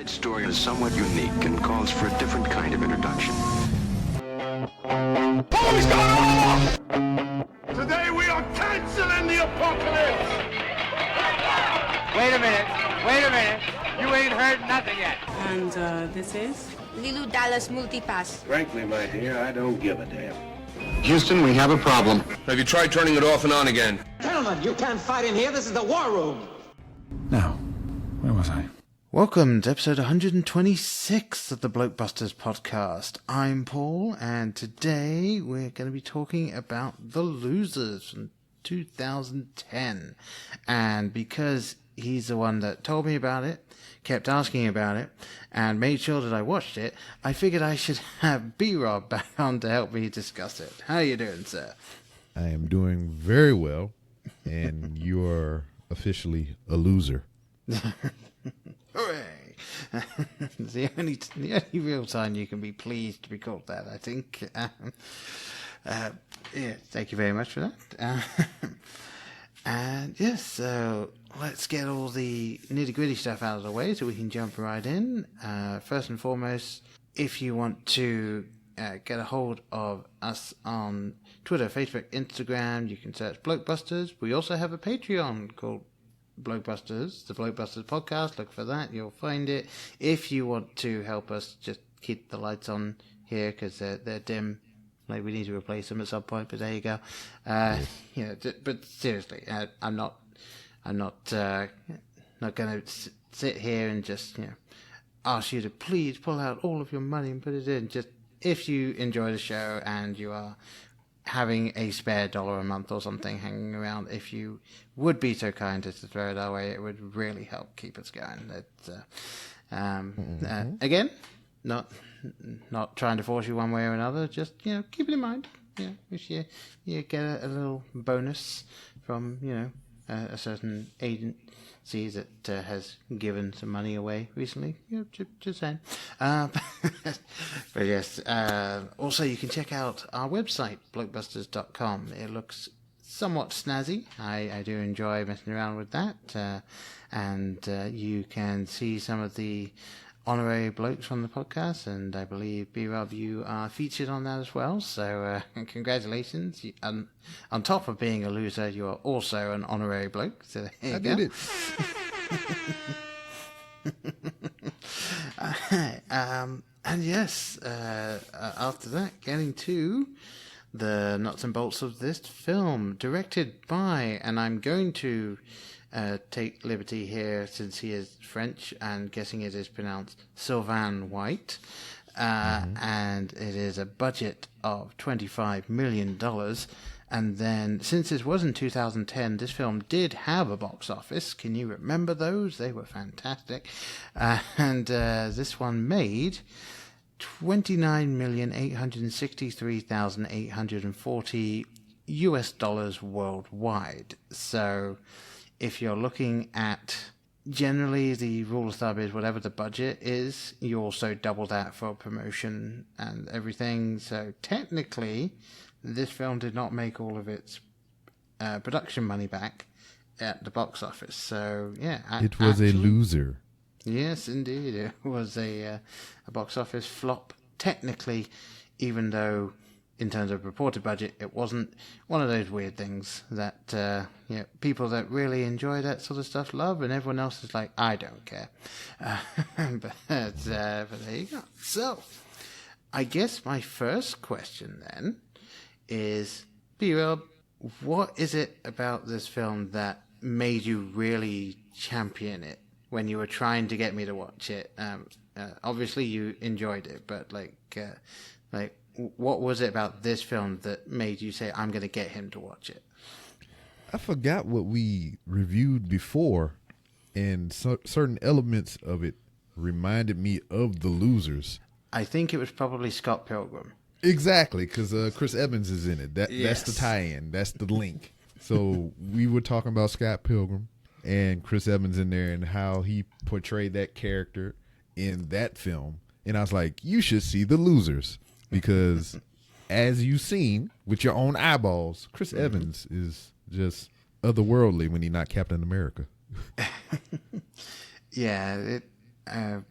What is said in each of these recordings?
Tonight's story is somewhat unique and calls for a different kind of introduction. Police gone off! Today we are canceling the apocalypse! Wait a minute. You ain't heard nothing yet. And this is? Lilu Dallas Multipass. Frankly, my dear, I don't give a damn. Houston, we have a problem. Have you tried turning it off and on again? Gentlemen, you can't fight in here. This is the war room. Now, where was I? Welcome to episode 126 of the Blokebusters podcast. I'm Paul, and today we're going to be talking about The Losers from 2010. And because he's the one that told me about it, kept asking about it, and made sure that I watched it, I figured I should have B-Rob back on to help me discuss it. How are you doing, sir? I am doing very well, and you are officially a loser. Hooray! It's the only real time you can be pleased to be called that, I think. Yeah, thank you very much for that. And yes, so let's get all the nitty-gritty stuff out of the way so we can jump right in. First and foremost, if you want to get a hold of us on Twitter, Facebook, Instagram, you can search Blokebusters. We also have a Patreon called Blokebusters, the Blokebusters podcast. Look for that, you'll find it. If you want to help us just keep the lights on here because they're dim, like we need to replace them at some point, but there you go. You know, but seriously, I'm not going to sit here and just ask you to please pull out all of your money and put it in. Just if you enjoy the show and you are having a spare $1 a month or something hanging around, if you would be so kind as to throw it our way, it would really help keep us going. Again, not trying to force you one way or another, just keep it in mind. If you get a little bonus from a certain agency that has given some money away recently, just saying. But yes, also you can check out our website, blokebusters.com. It looks somewhat snazzy. I do enjoy messing around with that, and you can see some of the honorary blokes from the podcast, and I believe, B-Rob, you are featured on that as well, so congratulations. On top of being a loser, you are also an honorary bloke, so there you go. Did it. And yes, after that, getting to the nuts and bolts of this film, directed by, and I'm going to take liberty here since he is French and guessing it is pronounced Sylvain White, and it is a budget of $25 million. And then, since this was in 2010, this film did have a box office. Can you remember those? They were fantastic. And this one made $29,863,840 US worldwide. So if you're looking at, generally the rule of thumb is whatever the budget is, you also double that for promotion and everything. So technically, this film did not make all of its production money back at the box office. So yeah, it was a loser. Yes, indeed, it was a box office flop. Technically, even though in terms of reported budget, it wasn't one of those weird things that people that really enjoy that sort of stuff love, and everyone else is like, I don't care. But there you go. So, I guess my first question then is, B-Rob, what is it about this film that made you really champion it when you were trying to get me to watch it? Obviously, you enjoyed it, but what was it about this film that made you say, I'm going to get him to watch it? I forgot what we reviewed before, and certain elements of it reminded me of The Losers. I think it was probably Scott Pilgrim. Exactly, because Chris Evans is in it. That's the tie-in. That's the link. So we were talking about Scott Pilgrim and Chris Evans in there and how he portrayed that character in that film. And I was like, you should see The Losers. Because as you've seen with your own eyeballs, Chris Evans is just otherworldly when he's not Captain America. Yeah,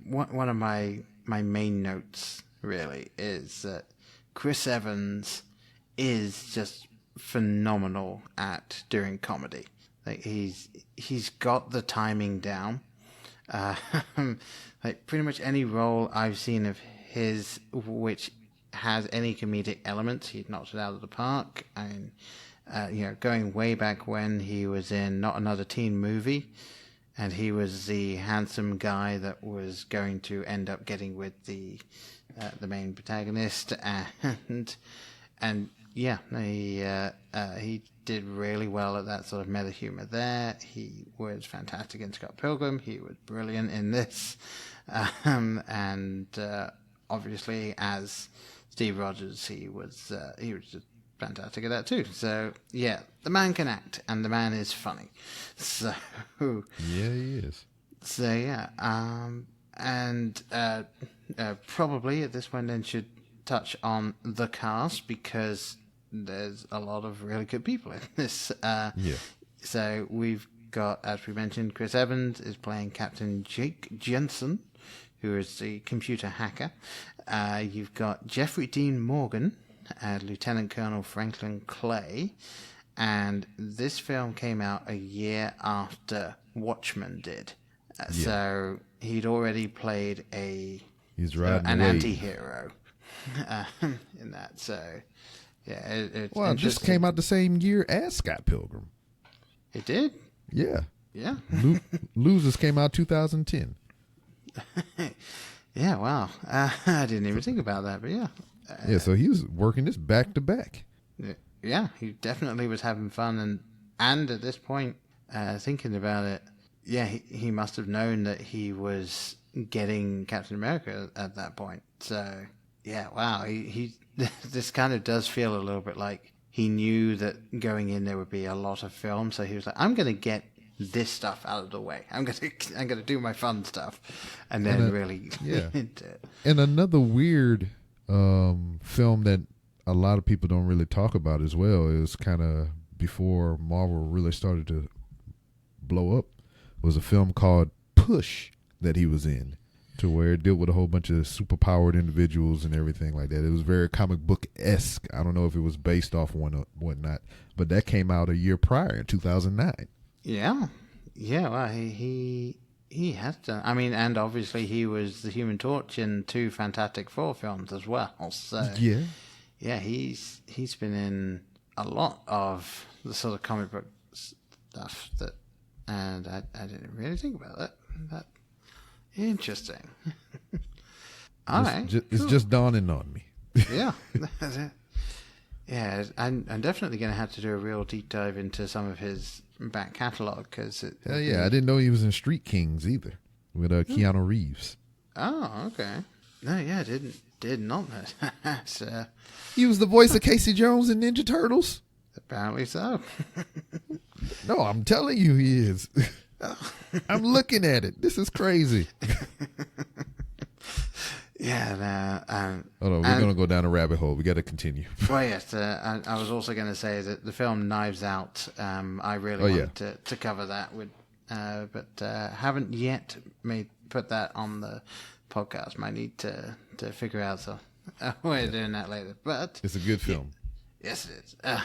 one of my main notes really is that Chris Evans is just phenomenal at doing comedy. Like he's got the timing down. Like pretty much any role I've seen of his which has any comedic elements, he knocked it out of the park. And going way back when he was in Not Another Teen Movie, and he was the handsome guy that was going to end up getting with the main protagonist, and he did really well at that sort of meta humor there. He was fantastic in Scott Pilgrim. He was brilliant in this, and obviously as Steve Rogers, he was just fantastic at that too. So yeah, the man can act, and the man is funny. So yeah, he is. So yeah, and probably at this point then should touch on the cast, because there's a lot of really good people in this. Yeah. So we've got, as we mentioned, Chris Evans is playing Captain Jake Jensen, who is the computer hacker. You've got Jeffrey Dean Morgan, Lieutenant Colonel Franklin Clay, and this film came out a year after Watchmen did. So he'd already played an anti-hero in that. So yeah, it just came out the same year as Scott Pilgrim. It did? Yeah. Yeah. Losers came out 2010. Yeah, wow. I didn't even think about that, but yeah. So he was working this back to back. Yeah, he definitely was having fun, and at this point, thinking about it, yeah, he must have known that he was getting Captain America at that point. So yeah, wow. He this kind of does feel a little bit like he knew that going in there would be a lot of film, so he was like, I'm going to get this stuff out of the way. I'm gonna do my fun stuff, and then really into it. And another weird film that a lot of people don't really talk about as well is kind of before Marvel really started to blow up, was a film called Push that he was in, to where it dealt with a whole bunch of superpowered individuals and everything like that. It was very comic book-esque. I don't know if it was based off one or whatnot, but that came out a year prior in 2009. Yeah. Well, he has done. I mean, and obviously he was the Human Torch in 2 Fantastic Four films as well. So yeah, he's been in a lot of the sort of comic book stuff that, and I didn't really think about that. That interesting. All right, it's just dawning on me. Yeah, that's it. Yeah, I'm definitely going to have to do a real deep dive into some of his back catalogue, because I didn't know he was in Street Kings either with Keanu Reeves. Oh, okay. No, yeah, did not know that. He was the voice of Casey Jones in Ninja Turtles. Apparently so. No, I'm telling you, he is. I'm looking at it. This is crazy. Yeah, hold on, we're going to go down a rabbit hole. We got to continue. Well, yes, I was also going to say that the film Knives Out, I really wanted to cover that with, but haven't yet put that on the podcast. Might need to figure out a way of doing that later. But it's a good film. Yes, it is. All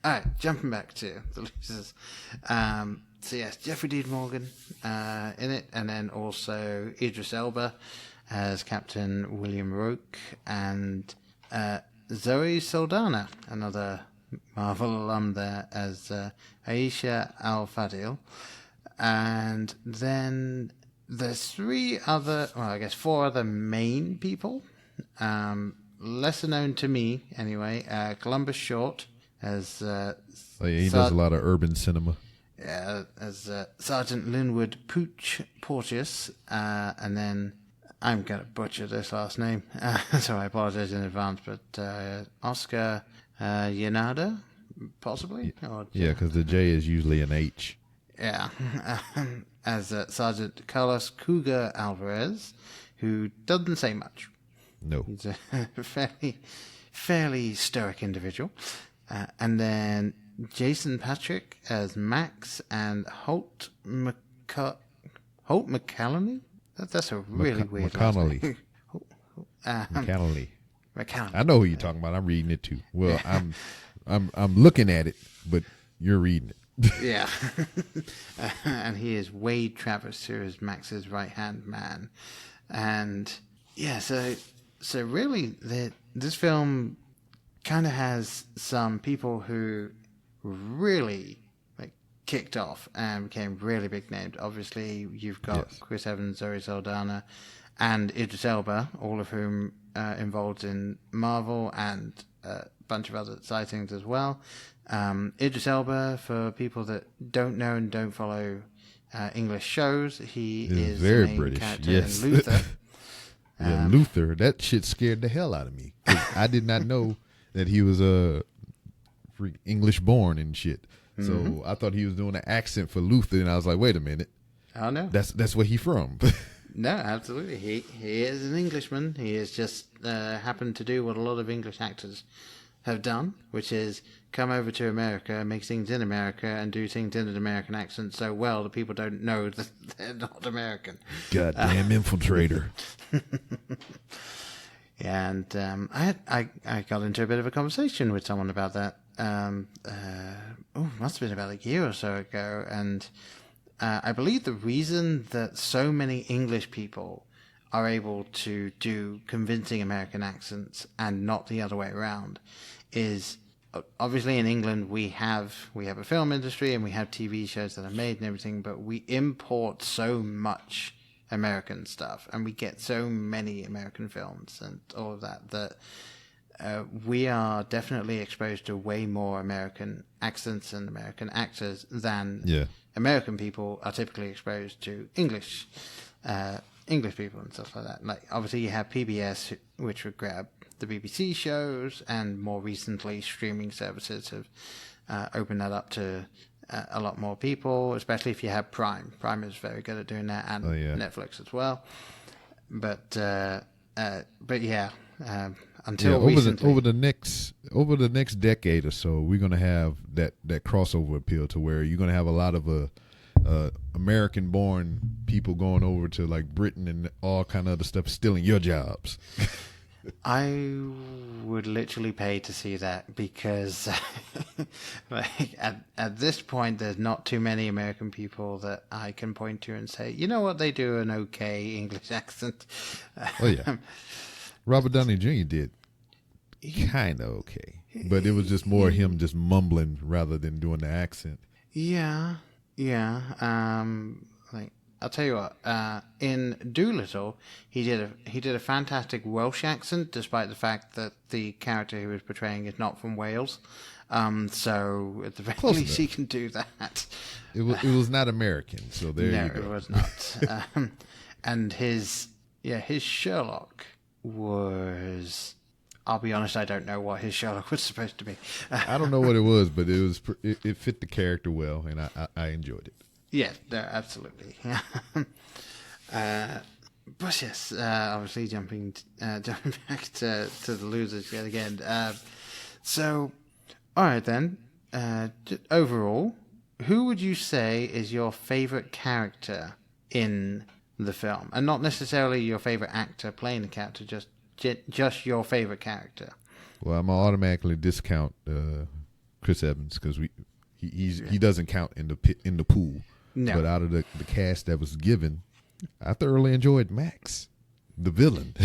right, jumping back to the Losers. So yes, Jeffrey Dean Morgan in it, and then also Idris Elba as Captain William Rourke, and Zoe Saldana, another Marvel alum there, as Aisha Al-Fadil. And then there's 4 other main people, lesser known to me anyway. Columbus Short as he does a lot of urban cinema. Yeah, as Sergeant Linwood Porteous, and then I'm going to butcher this last name, so I apologize in advance, but Oscar Yanada, possibly? Because the J is usually an H. Yeah, as Sergeant Carlos Cougar Alvarez, who doesn't say much. No. He's a fairly stoic individual. And then Jason Patrick as Max, and Holt McCallany That's a really weird McConnelly. last name. McConnelly. McCallum. I know who you're talking about. I'm reading it too. Well, I'm looking at it, but you're reading it. Yeah. And he is Wade Travis, who is Max's right-hand man. And yeah, so really this film kind of has some people who really like kicked off and became really big named. Obviously, you've got Chris Evans, Zoe Saldana, and Idris Elba, all of whom involved in Marvel and a bunch of other sightings as well. Idris Elba, for people that don't know and don't follow English shows, he is very the main British. character Yes. in Luther. Yeah, Luther. That shit scared the hell out of me. 'Cause I did not know that he was English born and shit. So I thought he was doing an accent for Luther, and I was like, wait a minute. Oh no, That's where he from. no, absolutely. He is an Englishman. He has just happened to do what a lot of English actors have done, which is come over to America, make things in America, and do things in an American accent so well that people don't know that they're not American. Goddamn infiltrator. And I got into a bit of a conversation with someone about that. Must have been about a year or so ago, and I believe the reason that so many English people are able to do convincing American accents and not the other way around is obviously in England we have a film industry and we have TV shows that are made and everything, but we import so much American stuff and we get so many American films and all of that we are definitely exposed to way more American accents and American actors than American people are typically exposed to English people and stuff like that. Like obviously you have PBS, which would grab the BBC shows, and more recently streaming services have opened that up to a lot more people, especially if you have Prime. Prime is very good at doing that, and Netflix as well. But yeah, until recently, over the next decade or so, we're gonna have that crossover appeal to where you're gonna have a lot of American-born people going over to like Britain and all kind of other stuff, stealing your jobs. I would literally pay to see that because like at this point there's not too many American people that I can point to and say, you know what, they do an okay English accent. Oh yeah. Robert Downey Jr. did kind of okay, but it was just more him just mumbling rather than doing the accent. Yeah. Like I'll tell you what. In Doolittle, he did a fantastic Welsh accent, despite the fact that the character he was portraying is not from Wales. So at the very least, he can do that. It was not American, so there you go. No, it was not. And his Sherlock was. I'll be honest, I don't know what his Sherlock was supposed to be. I don't know what it was, but it fit the character well, and I enjoyed it. Yeah, no, absolutely. But yes, obviously jumping back to the losers yet again. So, all right then. Overall, who would you say is your favorite character in the film, and not necessarily your favorite actor playing the character, just your favorite character? Well, I'm gonna automatically discount Chris Evans because he doesn't count in the pool. No. But out of the cast that was given, I thoroughly enjoyed Max, the villain.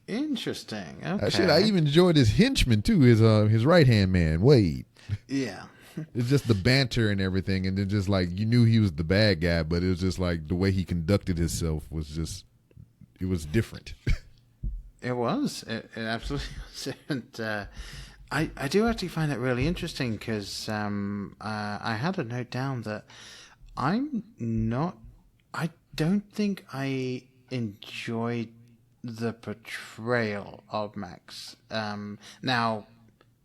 Interesting. Okay. I even enjoyed his henchman too, his right hand man, Wade. Yeah. It's just the banter and everything, and then just like you knew he was the bad guy, but it was just like the way he conducted himself was different. It was. It absolutely was. And I do actually find it really interesting because I had a note down that I don't think I enjoyed the portrayal of Max. Now,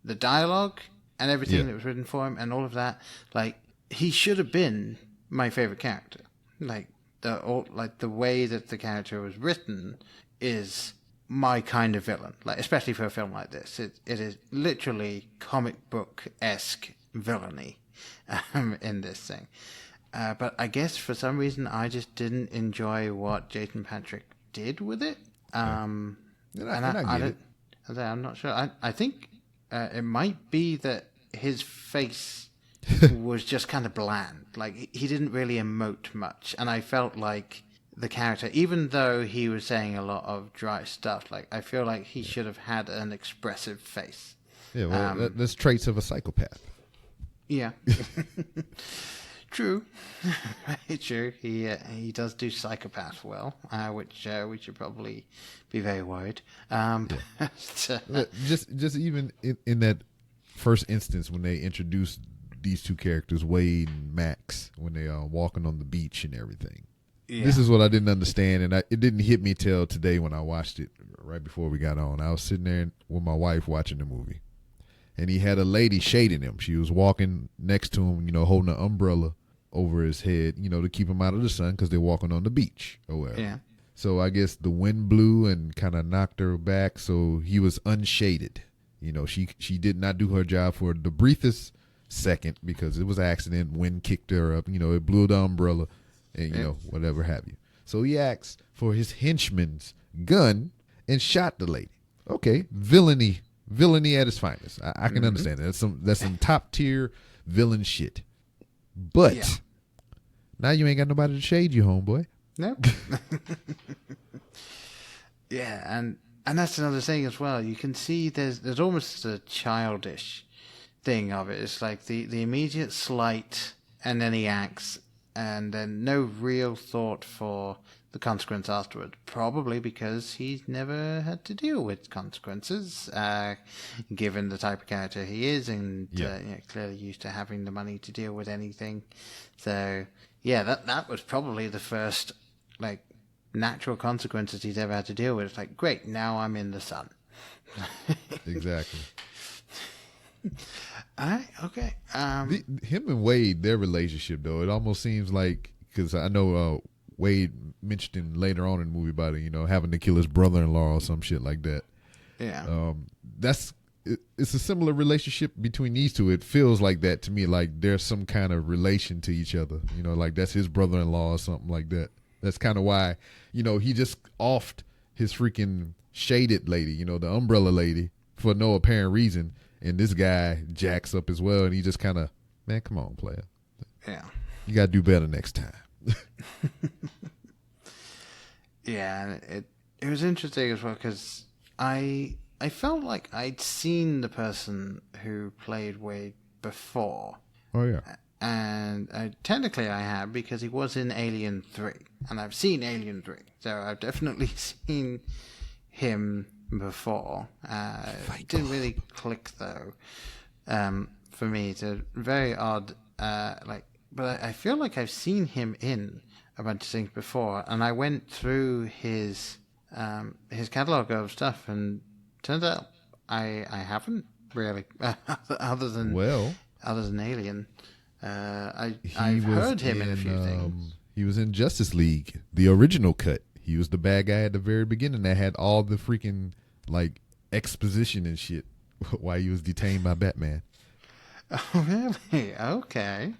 the dialogue and everything that was written for him and all of that, like, he should have been my favorite character. Like, the way that the character was written is my kind of villain. Like, especially for a film like this. It is literally comic book-esque villainy in this thing. but I guess for some reason I just didn't enjoy what Jason Patrick did with it. And I get it. I'm not sure. I think it might be that his face was just kind of bland. Like, he didn't really emote much. And I felt like the character, even though he was saying a lot of dry stuff, like, I feel like he should have had an expressive face. Yeah, well, that's traits of a psychopath. Yeah. True. Very true. He does do psychopath well, which we should probably be very worried. Just even in that first instance when they introduced these two characters, Wade and Max, when they are walking on the beach and everything. Yeah. This is what I didn't understand, and it didn't hit me till today when I watched it right before we got on. I was sitting there with my wife watching the movie, and he had a lady shading him. She was walking next to him, holding an umbrella over his head, to keep him out of the sun because they're walking on the beach or whatever. Yeah. So I guess the wind blew and kind of knocked her back, so he was unshaded. She did not do her job for the briefest second because it was an accident. Wind kicked her up. It blew the umbrella and, whatever have you. So he asked for his henchman's gun and shot the lady. Okay, villainy at its finest. I can understand that. That's some top tier villain shit. But now you ain't got nobody to shade you, homeboy. No. Yeah, and that's another thing as well. You can see there's almost a childish thing of it. It's like the immediate slight, and then he acts, and then no real thought for the consequence afterward. Probably because he's never had to deal with consequences, given the type of character he is, and clearly used to having the money to deal with anything. So yeah, that was probably the first natural consequences he's ever had to deal with. It's like, great, now I'm in the sun. Exactly. All right, okay. Him and Wade, their relationship though, it almost seems like, because I know Wade mentioned him later on in the movie about it, having to kill his brother-in-law or some shit like that. Yeah. It's a similar relationship between these two. It feels like that to me, like there's some kind of relation to each other. Like that's his brother-in-law or something like that. That's kind of why, he just offed his freaking shaded lady, the umbrella lady, for no apparent reason. And this guy jacks up as well, and he just kind of, man, come on, player. Yeah. You got to do better next time. Yeah, and it was interesting as well because I felt like I'd seen the person who played Wade before. Oh, yeah. And technically I have, because he was in Alien 3. And I've seen Alien 3. So I've definitely seen him before. It didn't really click, though, for me. It's a very odd, but I feel like I've seen him in a bunch of things before. And I went through his catalog of stuff, and turns out I haven't really, other than Alien. I've heard him in a few things. He was in Justice League, the original cut. He was the bad guy at the very beginning that had all the freaking exposition and shit while he was detained by Batman. Oh, really? Okay.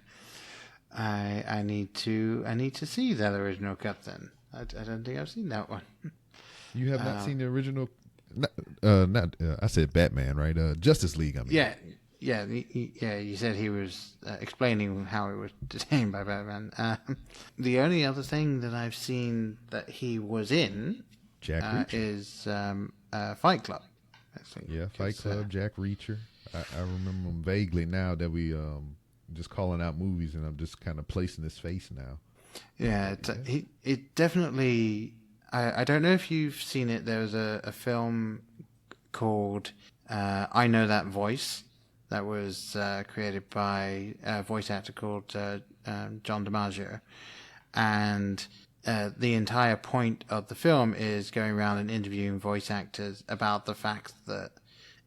I need to see that original cut then. I don't think I've seen that one. You have not seen the original? I said Batman, right? Justice League. I mean. Yeah. You said he was explaining how he was detained by Batman. The only other thing that I've seen that he was in is Fight Club. Yeah, Fight Club, Jack Reacher. I remember him vaguely now that we just calling out movies, and I'm just kind of placing his face now. Yeah, it definitely. I don't know if you've seen it. There was a film called I Know That Voice that was created by a voice actor called John DiMaggio, and the entire point of the film is going around and interviewing voice actors about the fact that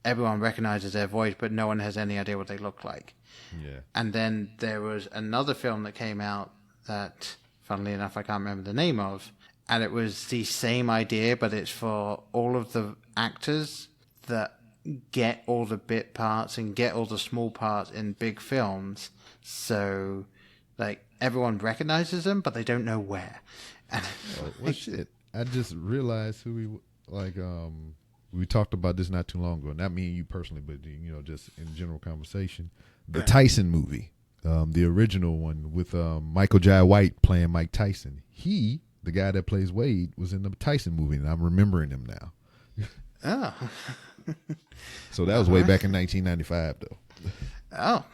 everyone recognizes their voice, but no one has any idea what they look like. Yeah. And then there was another film that came out that, funnily enough, I can't remember the name of, and it was the same idea, but it's for all of the actors that get all the bit parts and get all the small parts in big films. So, everyone recognizes him, but they don't know where. And Well, shit. I just realized who we talked about this not too long ago. Not me and you personally, but just in general conversation. The Tyson movie, the original one with Michael Jai White playing Mike Tyson. He, the guy that plays Wade, was in the Tyson movie, and I'm remembering him now. Oh. So that was way back in 1995, though. Oh.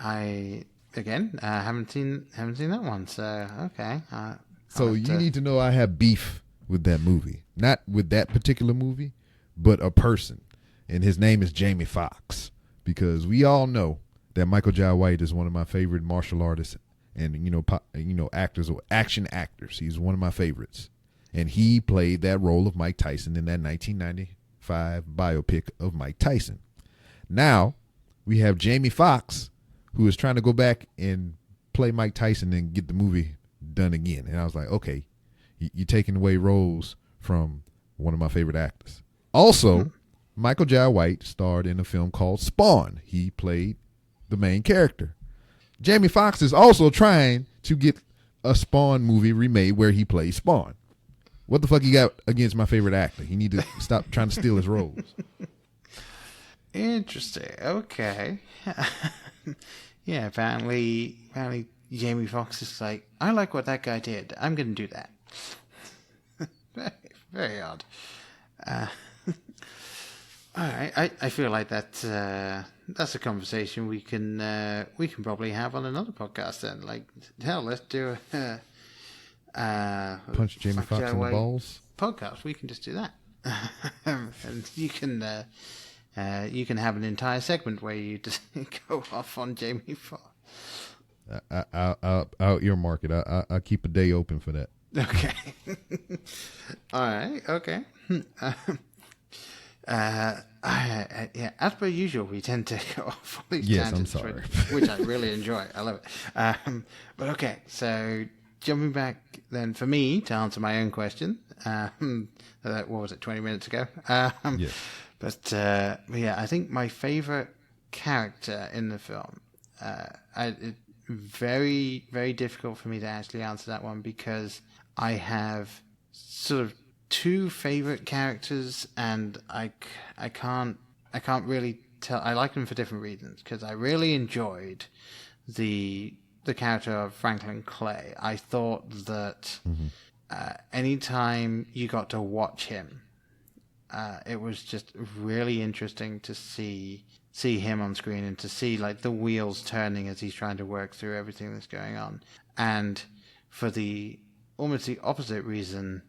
I haven't seen that one, so okay. So you need to know I have beef with that movie. Not with that particular movie, but a person. And his name is Jamie Foxx. Because we all know that Michael Jai White is one of my favorite martial artists and actors or action actors. He's one of my favorites. And he played that role of Mike Tyson in that 1995 biopic of Mike Tyson. Now, we have Jamie Foxx, who is trying to go back and play Mike Tyson and get the movie done again. And I was like, okay, you're taking away roles from one of my favorite actors. Also, Michael Jai White starred in a film called Spawn. He played the main character. Jamie Foxx is also trying to get a Spawn movie remade where he plays Spawn. What the fuck you got against my favorite actor? You need to stop trying to steal his roles. Interesting. Okay. Yeah, apparently Jamie Foxx is like, I like what that guy did. I'm going to do that. very, very odd. All right, I feel like that's a conversation we can probably have on another podcast then. Like, hell, let's do Punch Jamie Foxx in the balls podcast. We can just do that, and you can have an entire segment where you just go off on Jamie Foxx. I'll earmark it. I'll keep a day open for that. Okay. All right. Okay. Yeah, as per usual, we tend to go off on these tangents, I'm sorry. which I really enjoy. I love it. But okay, so jumping back then for me to answer my own question, what was it, 20 minutes ago? Yes. But yeah, I think my favorite character in the film, it's very, very difficult for me to actually answer that one because I have sort of two favorite characters, and I can't really tell. I like them for different reasons because I really enjoyed the character of Franklin Clay. I thought that anytime you got to watch him, it was just really interesting to see him on screen and to see like the wheels turning as he's trying to work through everything that's going on. And for the almost the opposite reason,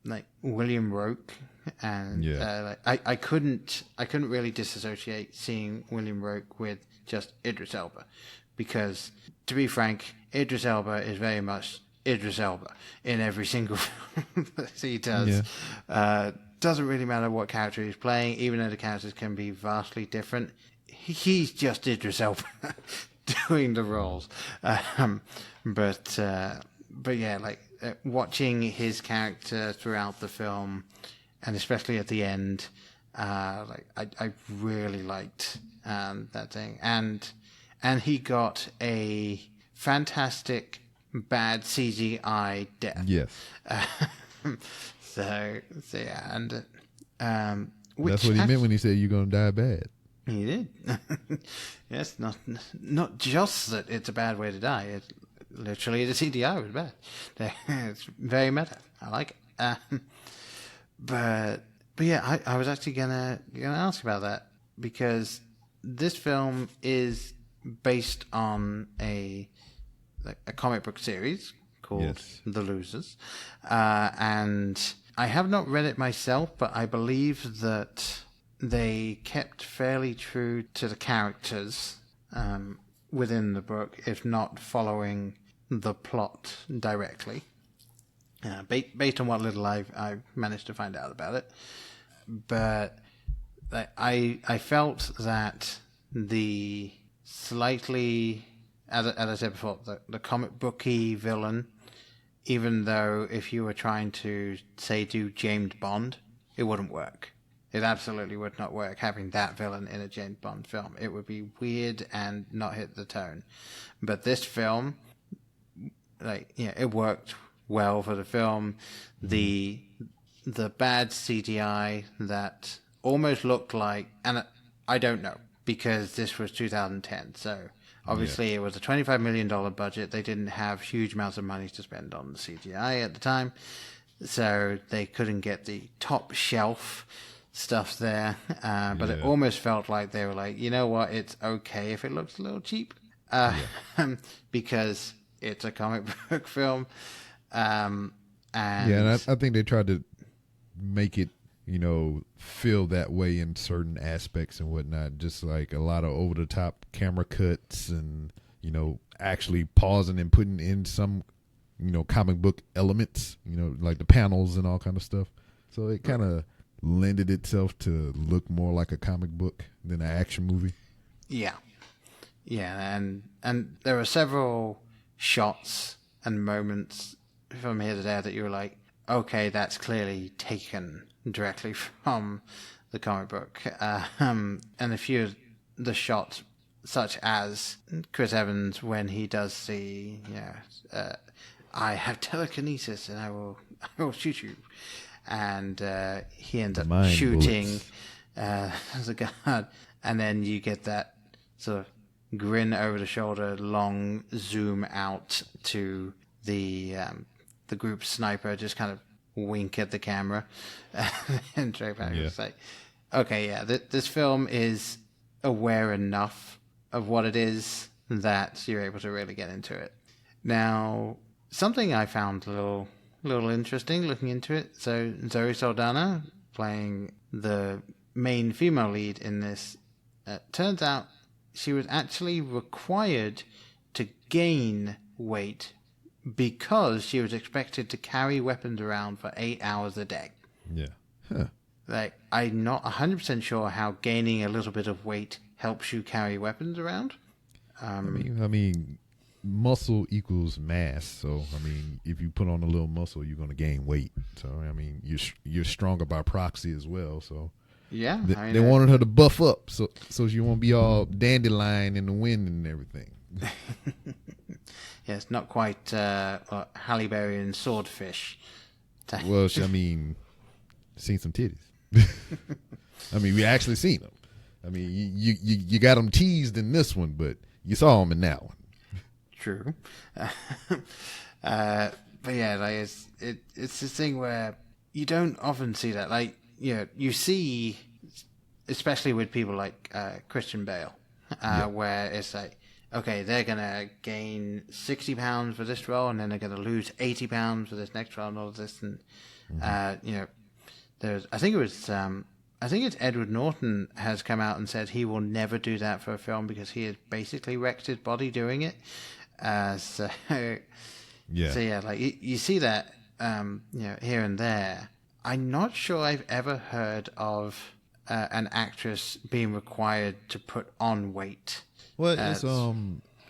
like William Roque, and I couldn't really disassociate seeing William Roque with just Idris Elba, because to be frank, Idris Elba is very much Idris Elba in every single film that he does. Yeah. Doesn't really matter what character he's playing, even though the characters can be vastly different. He's just Idris Elba doing the roles. But yeah, like watching his character throughout the film, and especially at the end, like I really liked that thing, and he got a fantastic bad CGI death. Yes. So yeah, and that's what he meant when he said you're gonna die bad. He did. Yes, not just that it's a bad way to die. It literally the CGI was bad. It's very meta. I like it. But yeah, I was actually gonna ask about that because this film is based on a comic book series called The Losers, and I have not read it myself, but I believe that they kept fairly true to the characters within the book, if not following the plot directly, based on what little I've managed to find out about it. But I felt that the slightly, as I said before, the comic booky villain, even though if you were trying to, say, do James Bond, it wouldn't work. It absolutely would not work having that villain in a James Bond film. It would be weird and not hit the tone. But this film, it worked well for the film. The bad CGI that almost looked like, and I don't know, because this was 2010, so obviously it was a $25 million budget. They didn't have huge amounts of money to spend on the CGI at the time, so they couldn't get the top shelf stuff there, but it almost felt like they were like, you know what, it's okay if it looks a little cheap, because it's a comic book film. And I think they tried to make it, feel that way in certain aspects and whatnot, just like a lot of over the top camera cuts and, actually pausing and putting in some, comic book elements, like the panels and all kind of stuff. So it kind of lended itself to look more like a comic book than an action movie. Yeah, and there were several shots and moments from here to there that you were like, okay, that's clearly taken directly from the comic book. And a few of the shots, such as Chris Evans when he does the, I have telekinesis and I will shoot you. And he ends up shooting as a guard. And then you get that sort of grin over the shoulder, long zoom out to the group sniper, just kind of wink at the camera and try back and say, okay, this film is aware enough of what it is that you're able to really get into it. Now, something I found a little interesting looking into it. So Zoe Saldana playing the main female lead in this, turns out she was actually required to gain weight because she was expected to carry weapons around for 8 hours a day. Yeah. Huh. Like, I'm not 100% sure how gaining a little bit of weight helps you carry weapons around. I mean, muscle equals mass. So, if you put on a little muscle, you're going to gain weight. So, you're stronger by proxy as well. So, yeah, they wanted her to buff up so she won't be all dandelion in the wind and everything. Yes, not quite Halle Berry and Swordfish. Well, seen some titties. We actually seen them. You got them teased in this one, but you saw them in that one. True. But yeah, it's this thing where you don't often see that. Like, you see, especially with people like Christian Bale, where it's like, okay, they're going to gain 60 pounds for this role, and then they're going to lose 80 pounds for this next role and all of this. And, I think it's Edward Norton has come out and said he will never do that for a film because he has basically wrecked his body doing it. So like you see that, here and there. I'm not sure I've ever heard of an actress being required to put on weight. Well, it's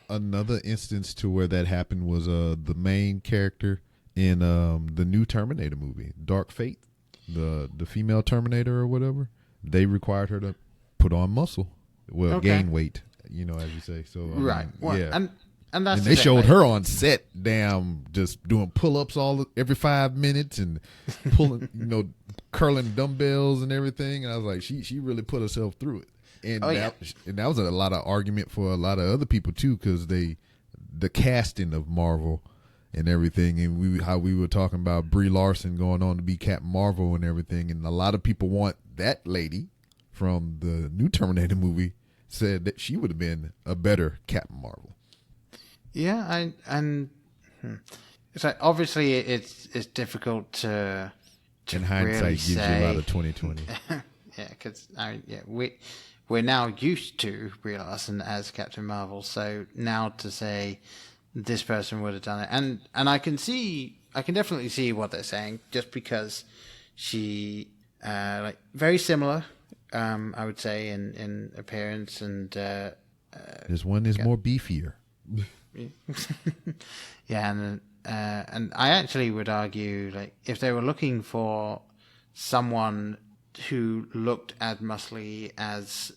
another instance to where that happened was the main character in the new Terminator movie, Dark Fate, the female Terminator or whatever. They required her to put on muscle, gain weight, as you say. So right, and that's they showed her on set, just doing pull-ups every 5 minutes and pulling, curling dumbbells and everything. And I was like, she really put herself through it. And that was a lot of argument for a lot of other people too, because the casting of Marvel and everything, and how we were talking about Brie Larson going on to be Captain Marvel and everything, and a lot of people want that lady from the new Terminator movie said that she would have been a better Captain Marvel. Yeah, it's like obviously it's difficult to in hindsight really gives you a lot of 2020. Yeah, because we're now used to Brie Larson as Captain Marvel, so now to say this person would have done it, and I can definitely see what they're saying, just because she very similar, I would say in appearance, and this one is more beefier. Yeah, and I actually would argue, like, if they were looking for someone who looked as muscly as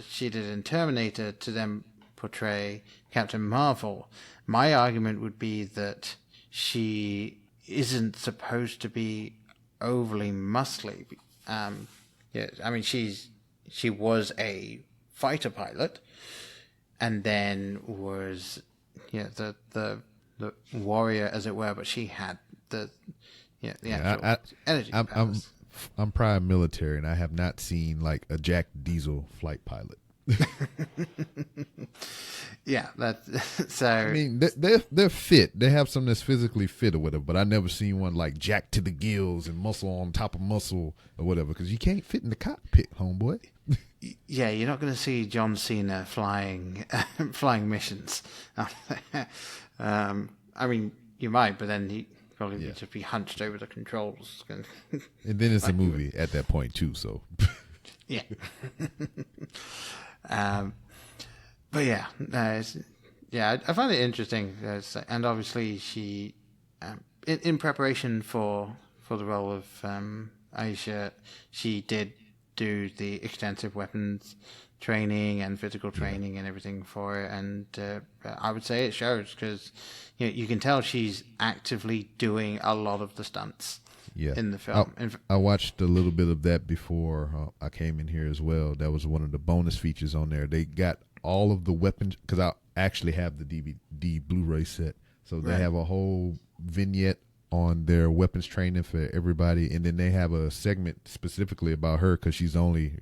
she did in Terminator to then portray Captain Marvel. My argument would be that she isn't supposed to be overly muscly. Yeah, I mean, she was a fighter pilot, and then was the warrior, as it were. But she had the actual energy powers. I'm prior military, and I have not seen like a Jack Diesel flight pilot. Yeah, that's so. I mean, they're fit. They have something that's physically fit or whatever. But I never seen one like jacked to the gills and muscle on top of muscle or whatever, because you can't fit in the cockpit, homeboy. Yeah, you're not going to see John Cena flying missions. I mean, you might, but then he probably would just be hunched over the controls. And then it's a movie at that point too. So yeah. But yeah, I find it interesting, and obviously she, in preparation for the role of Aisha, she did do the extensive weapons training and physical training and everything for it, and I would say it shows, because you can tell she's actively doing a lot of the stunts. Yeah. In the film. I watched a little bit of that before I came in here as well. That was one of the bonus features on there. They got all of the weapons, because I actually have the DVD Blu-ray set. So they have a whole vignette on their weapons training for everybody. And then they have a segment specifically about her, because she's only,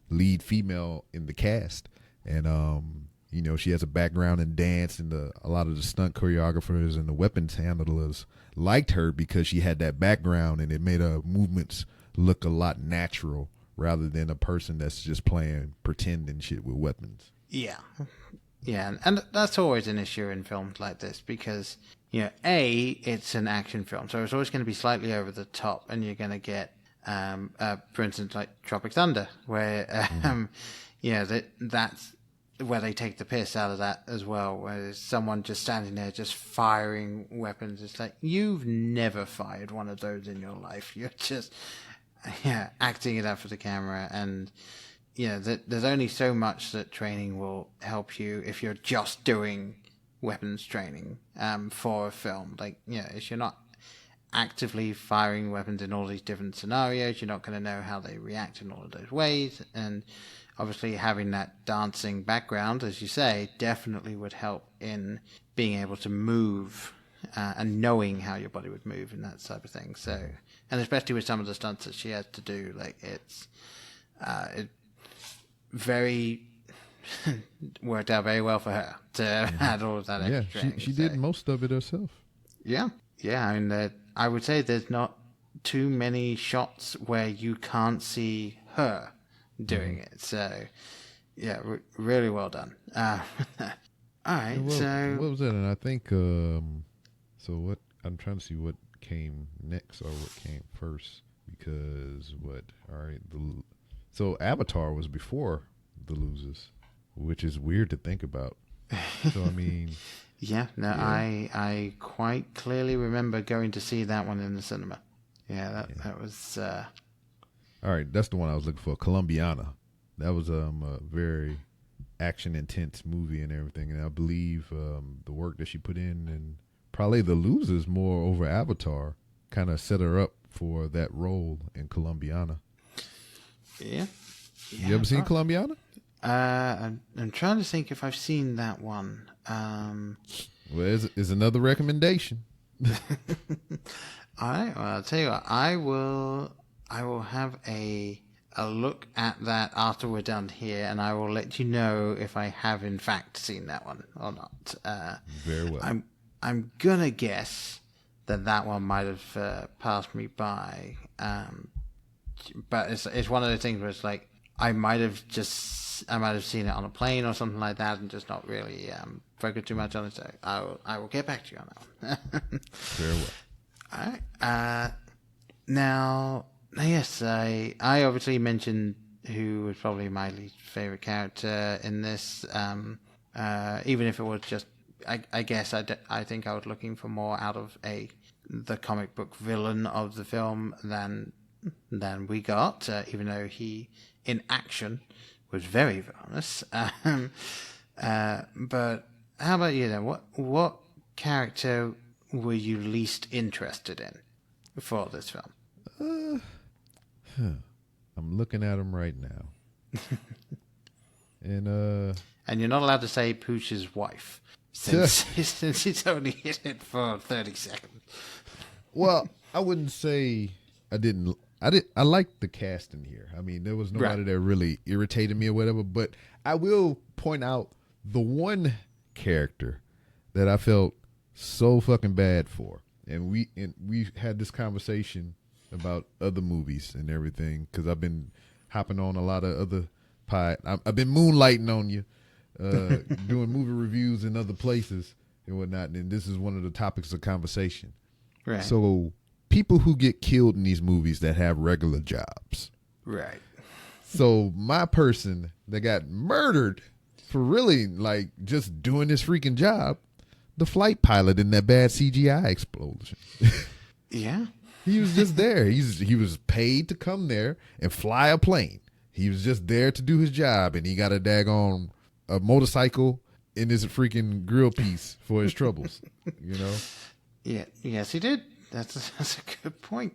lead female in the cast. And, she has a background in dance, and a lot of the stunt choreographers and the weapons handlers liked her because she had that background, and it made her movements look a lot natural rather than a person that's just playing pretend and shit with weapons. Yeah. Yeah, and that's always an issue in films like this, because, it's an action film, so it's always going to be slightly over the top, and you're going to get, for instance, like Tropic Thunder, where, that's where they take the piss out of that as well, where there's someone just standing there just firing weapons. It's like, you've never fired one of those in your life. You're just acting it out for the camera. And there's only so much that training will help you if you're just doing weapons training for a film. Like, if you're not actively firing weapons in all these different scenarios, you're not going to know how they react in all of those ways. And obviously having that dancing background, as you say, definitely would help in being able to move and knowing how your body would move and that type of thing. So, and especially with some of the stunts that she had to do, like it very worked out very well for her to add all of that extra training. She did most of it herself. Yeah. I mean, I would say there's not too many shots where you can't see her doing it. So, yeah, really well done. All right, so what was that? And I think so. What I'm trying to see what came next or what came first, because all right, so Avatar was before The Losers, which is weird to think about. So I mean. I quite clearly remember going to see that one in the cinema. That was. All right, that's the one I was looking for. Colombiana. That was a very action intense movie and everything, and I believe the work that she put in and probably The Losers more over Avatar kind of set her up for that role in Colombiana. Yeah. You ever seen Colombiana? I'm trying to think if I've seen that one. Well, is another recommendation. All right. Well, I'll tell you what. I will have a look at that after we're done here, and I will let you know if I have in fact seen that one or not. Very well. I'm gonna guess that one might have passed me by. But it's one of the things where it's like I might have seen it on a plane or something like that, and just not really focused too much on it. So I will get back to you on that one. Very well. All right. Now, yes, I obviously mentioned who was probably my least favorite character in this. Even if it was just, I guess I think I was looking for more out of the comic book villain of the film than than we got, even though he, in action, was very villainous. But how about you then? What character were you least interested in for this film? I'm looking at him right now. And you're not allowed to say Pooch's wife, since he's only in it for 30 seconds. Well, I wouldn't say I didn't. I liked the casting here. I mean, there was nobody that really irritated me or whatever. But I will point out the one character that I felt so fucking bad for, and we had this conversation about other movies and everything, because I've been hopping on a lot of other I've been moonlighting on you, doing movie reviews in other places and whatnot, and this is one of the topics of conversation. Right. So people who get killed in these movies that have regular jobs. Right. So my person that got murdered for really like just doing this freaking job, the flight pilot in that bad CGI explosion. Yeah. He was just there. He was paid to come there and fly a plane. He was just there to do his job, and he got a daggone a motorcycle in his freaking grill piece for his troubles. You know? Yeah. Yes, he did. That's a good point.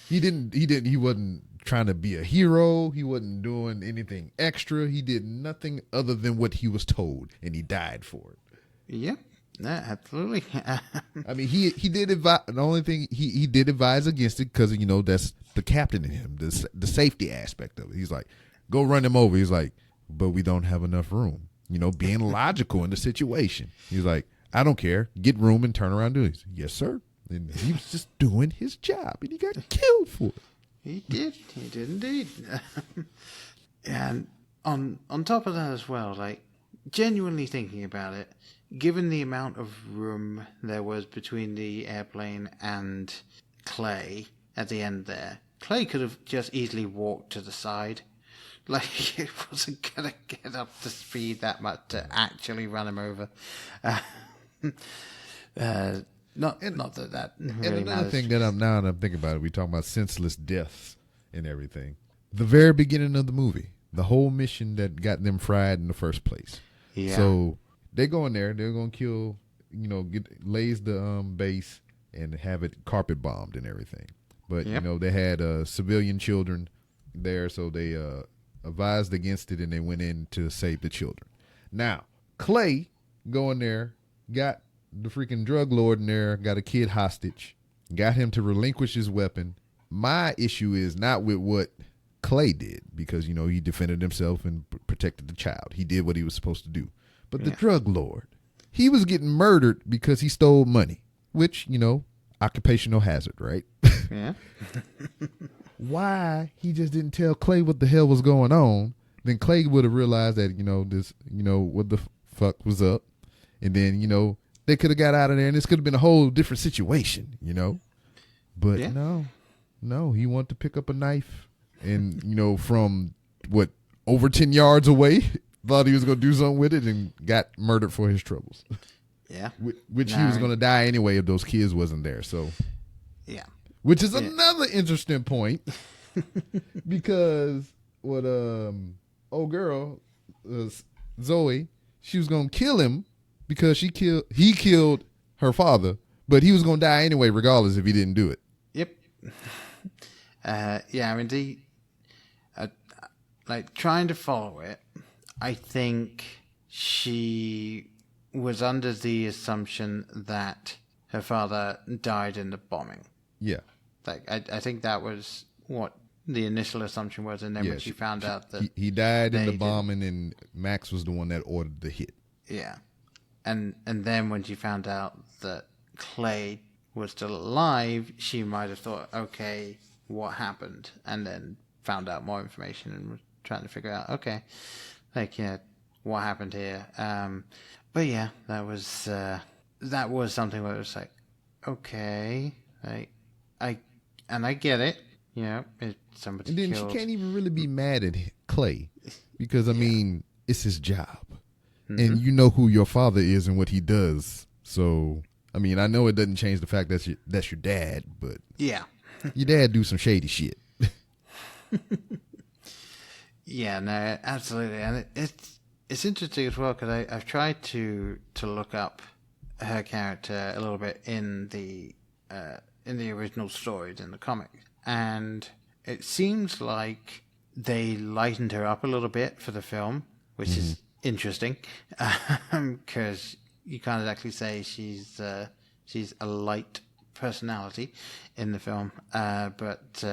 He wasn't trying to be a hero. He wasn't doing anything extra. He did nothing other than what he was told, and he died for it. Yep. No, absolutely. I mean, he did advise. The only thing he did advise against it because that's the captain in him, the safety aspect of it. He's like, go run him over. He's like, but we don't have enough room. Being logical in the situation. He's like, I don't care. Get room and turn around and do it. Yes, sir. And he was just doing his job, and he got killed for it. He did. He did indeed. And on top of that as well, like genuinely thinking about it, given the amount of room there was between the airplane and Clay at the end there, Clay could have just easily walked to the side. Like, it wasn't going to get up to speed that much to actually run him over. Not that really and another matters. thing that I'm thinking about it, we talking about senseless deaths and everything. The very beginning of the movie, the whole mission that got them fried in the first place. Yeah. So they go in there, they're gonna kill, lays the base and have it carpet bombed and everything. But they had civilian children there, so they advised against it, and they went in to save the children. Now Clay go in there, got the freaking drug lord in there, got a kid hostage, got him to relinquish his weapon. My issue is not with what Clay did, because he defended himself and protected the child. He did what he was supposed to do. But the drug lord, he was getting murdered because he stole money, which occupational hazard, right? Yeah. Why he just didn't tell Clay what the hell was going on? Then Clay would have realized that this what the fuck was up, and then they could have got out of there, and this could have been a whole different situation, But no, he wanted to pick up a knife, and from over 10 yards away, thought he was going to do something with it, and got murdered for his troubles. Yeah. Which he was going to die anyway if those kids wasn't there. So yeah. Which is another interesting point, because what old girl Zoe, she was going to kill him because he killed her father, but he was going to die anyway regardless if he didn't do it. Yep. Yeah, I mean, trying to follow it, I think she was under the assumption that her father died in the bombing. Yeah. I think that was what the initial assumption was, and then when she found out that he died in the bombing, and Max was the one that ordered the hit. Yeah. And then when she found out that Clay was still alive, she might have thought, okay, what happened? And then found out more information and was trying to figure out, okay, what happened here? But yeah, that was something where it was like, okay, I get it, if somebody and then killed. she can't even really be mad at Clay, because I mean, it's his job. And you know who your father is and what he does. So, I mean, I know it doesn't change the fact that that's your dad, but yeah, Your dad do some shady shit. Yeah, no, absolutely, and it's interesting as well because I've tried to look up her character a little bit in the original stories in the comics, and it seems like they lightened her up a little bit for the film, which is interesting, because you can't actually say she's a light personality in the film, but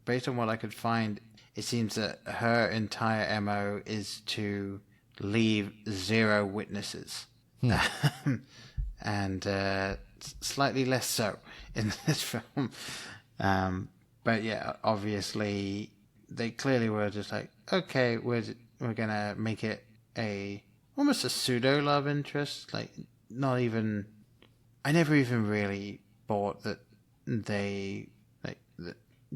based on what I could find, it seems that her entire MO is to leave 0 witnesses, and slightly less so in this film. But yeah, obviously they clearly were just like, okay, we're gonna make it almost a pseudo love interest, like not even. I never even really thought that that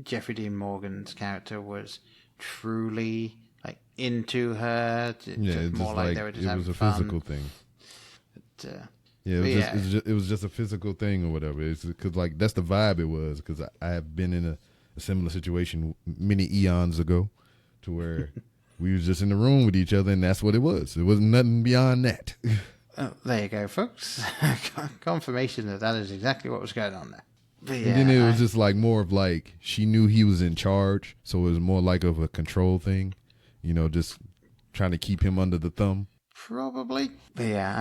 Jeffrey Dean Morgan's character was truly like into her. It more was like they were just having fun. physical thing. But, It was just a physical thing or whatever. It's because like that's the vibe it was. Because I have been in a similar situation many eons ago, to where we was just in the room with each other, and that's what it was. It wasn't nothing beyond that. Oh, there you go, folks. Confirmation that is exactly what was going on there. But yeah, and then it was just like more of like she knew he was in charge, so it was more like of a control thing, just trying to keep him under the thumb. Probably. But yeah,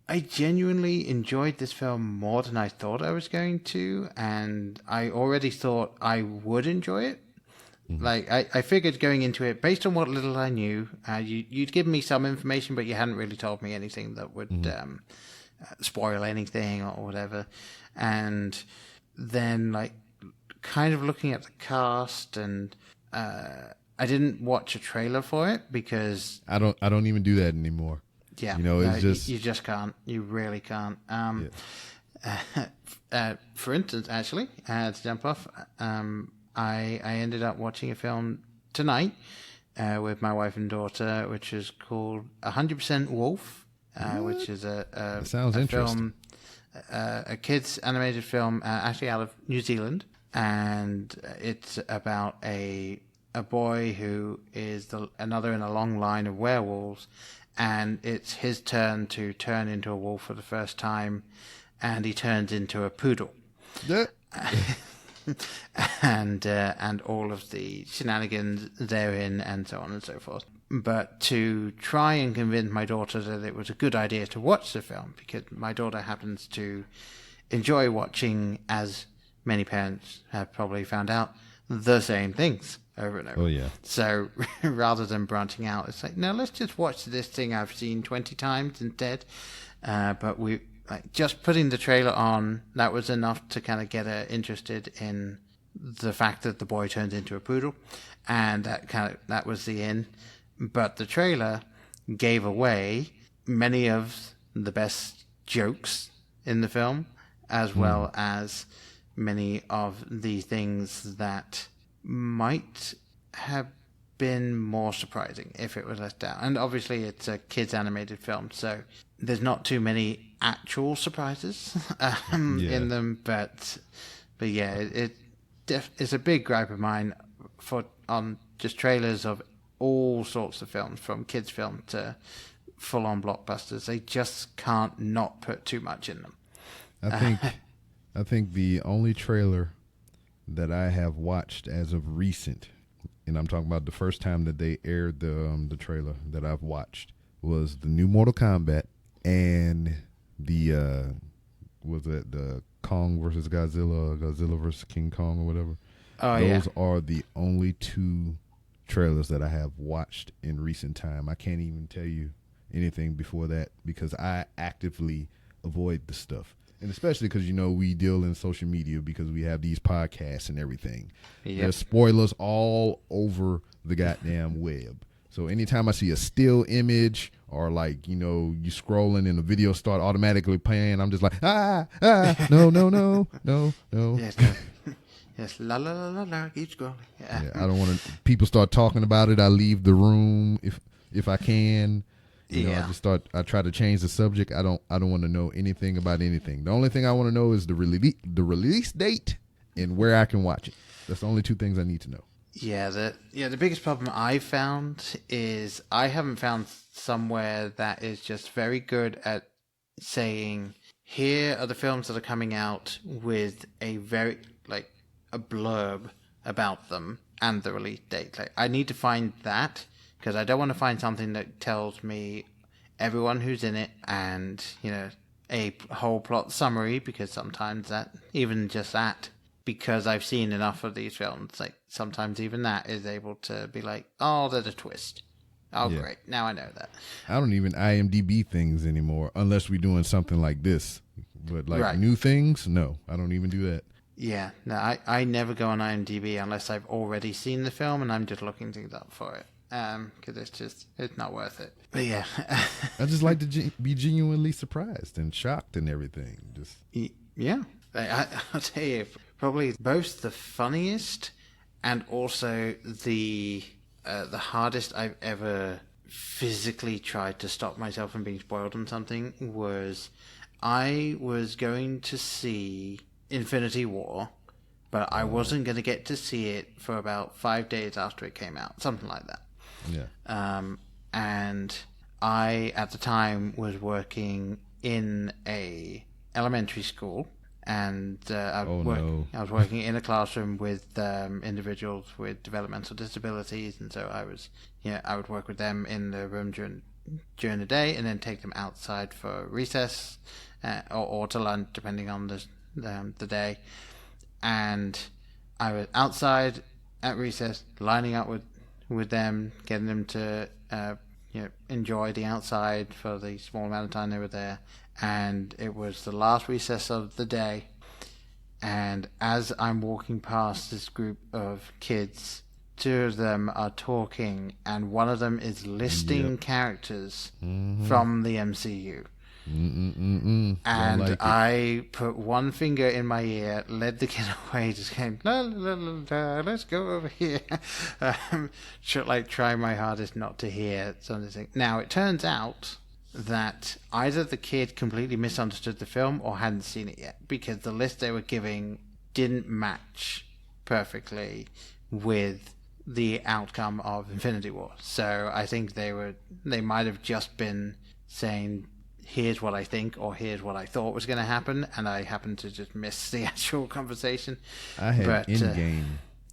I genuinely enjoyed this film more than I thought I was going to, and I already thought I would enjoy it. Like, I figured going into it, based on what little I knew, you'd given me some information, but you hadn't really told me anything that would spoil anything or whatever. And then, like, kind of looking at the cast, and I didn't watch a trailer for it because I don't even do that anymore. Yeah, it's just you just can't. You really can't. For instance, actually, to jump off, I ended up watching a film tonight with my wife and daughter, which is called 100% Wolf, which is that sounds interesting. A kids animated film, actually out of New Zealand, and it's about a boy who is another in a long line of werewolves, and it's his turn to turn into a wolf for the first time, and he turns into a poodle. Yeah. and all of the shenanigans therein, and so on and so forth. But to try and convince my daughter that it was a good idea to watch the film, because my daughter happens to enjoy watching, as many parents have probably found out, the same things over and over. Oh, yeah. So rather than branching out, it's like, no, let's just watch this thing I've seen 20 times instead. But just putting the trailer on, that was enough to kind of get her interested in the fact that the boy turned into a poodle, and that was the end. But the trailer gave away many of the best jokes in the film, as well as many of the things that might have been more surprising if it was left out. And obviously it's a kids animated film, so there's not too many actual surprises in them, but yeah, it's a big gripe of mine on just trailers of all sorts of films, from kids film to full on blockbusters. They just can't not put too much in them. I think the only trailer that I have watched as of recent, and I'm talking about the first time that they aired the trailer that I've watched, was the new Mortal Kombat and the Kong versus Godzilla versus King Kong or whatever. Those are the only two trailers that I have watched in recent time. I can't even tell you anything before that because I actively avoid the stuff. And especially because, we deal in social media because we have these podcasts and everything. Yep. There's spoilers all over the goddamn web. So anytime I see a still image or you scrolling and the video start automatically playing, I'm just like, no. Yes, la la la la la, keep scrolling. Yeah, I don't want to. People start talking about it. I leave the room if I can. I try to change the subject. I don't want to know anything about anything. The only thing I want to know is the release date and where I can watch it. That's the only two things I need to know. Yeah, the biggest problem I found is I haven't found somewhere that is just very good at saying, here are the films that are coming out with a very, like, a blurb about them and the release date. Like, I need to find that, because I don't want to find something that tells me everyone who's in it and, you know, a whole plot summary, because sometimes that, even just that, because I've seen enough of these films, like, sometimes even that is able to be like, oh, there's a twist. Oh, yeah. Great. Now I know that. I don't even IMDb things anymore unless we're doing something like this. But, like, new things, no, I don't even do that. Yeah, no, I never go on IMDb unless I've already seen the film and I'm just looking things up for it. Because it's not worth it. But yeah. I just like to be genuinely surprised and shocked and everything. Just yeah. I'll tell you, probably both the funniest and also the hardest I've ever physically tried to stop myself from being spoiled on something was I was going to see Infinity War, but I wasn't going to get to see it for about 5 days after it came out, something like that. Yeah. And I, at the time, was working in a elementary school, and I was working in a classroom with individuals with developmental disabilities, and so I would work with them in the room during the day, and then take them outside for recess or to lunch, depending on the day. And I was outside at recess, lining up with them, getting them to enjoy the outside for the small amount of time they were there. And it was the last recess of the day, and as I'm walking past this group of kids, two of them are talking, and one of them is listing characters from the MCU. And I put one finger in my ear, led the kid away, just going, la, la, la, la, let's go over here. Try my hardest not to hear something. Now, it turns out that either the kid completely misunderstood the film or hadn't seen it yet, because the list they were giving didn't match perfectly with the outcome of Infinity War. So I think they might have just been saying, here's what I think, or here's what I thought was going to happen, and I happened to just miss the actual conversation. I had Endgame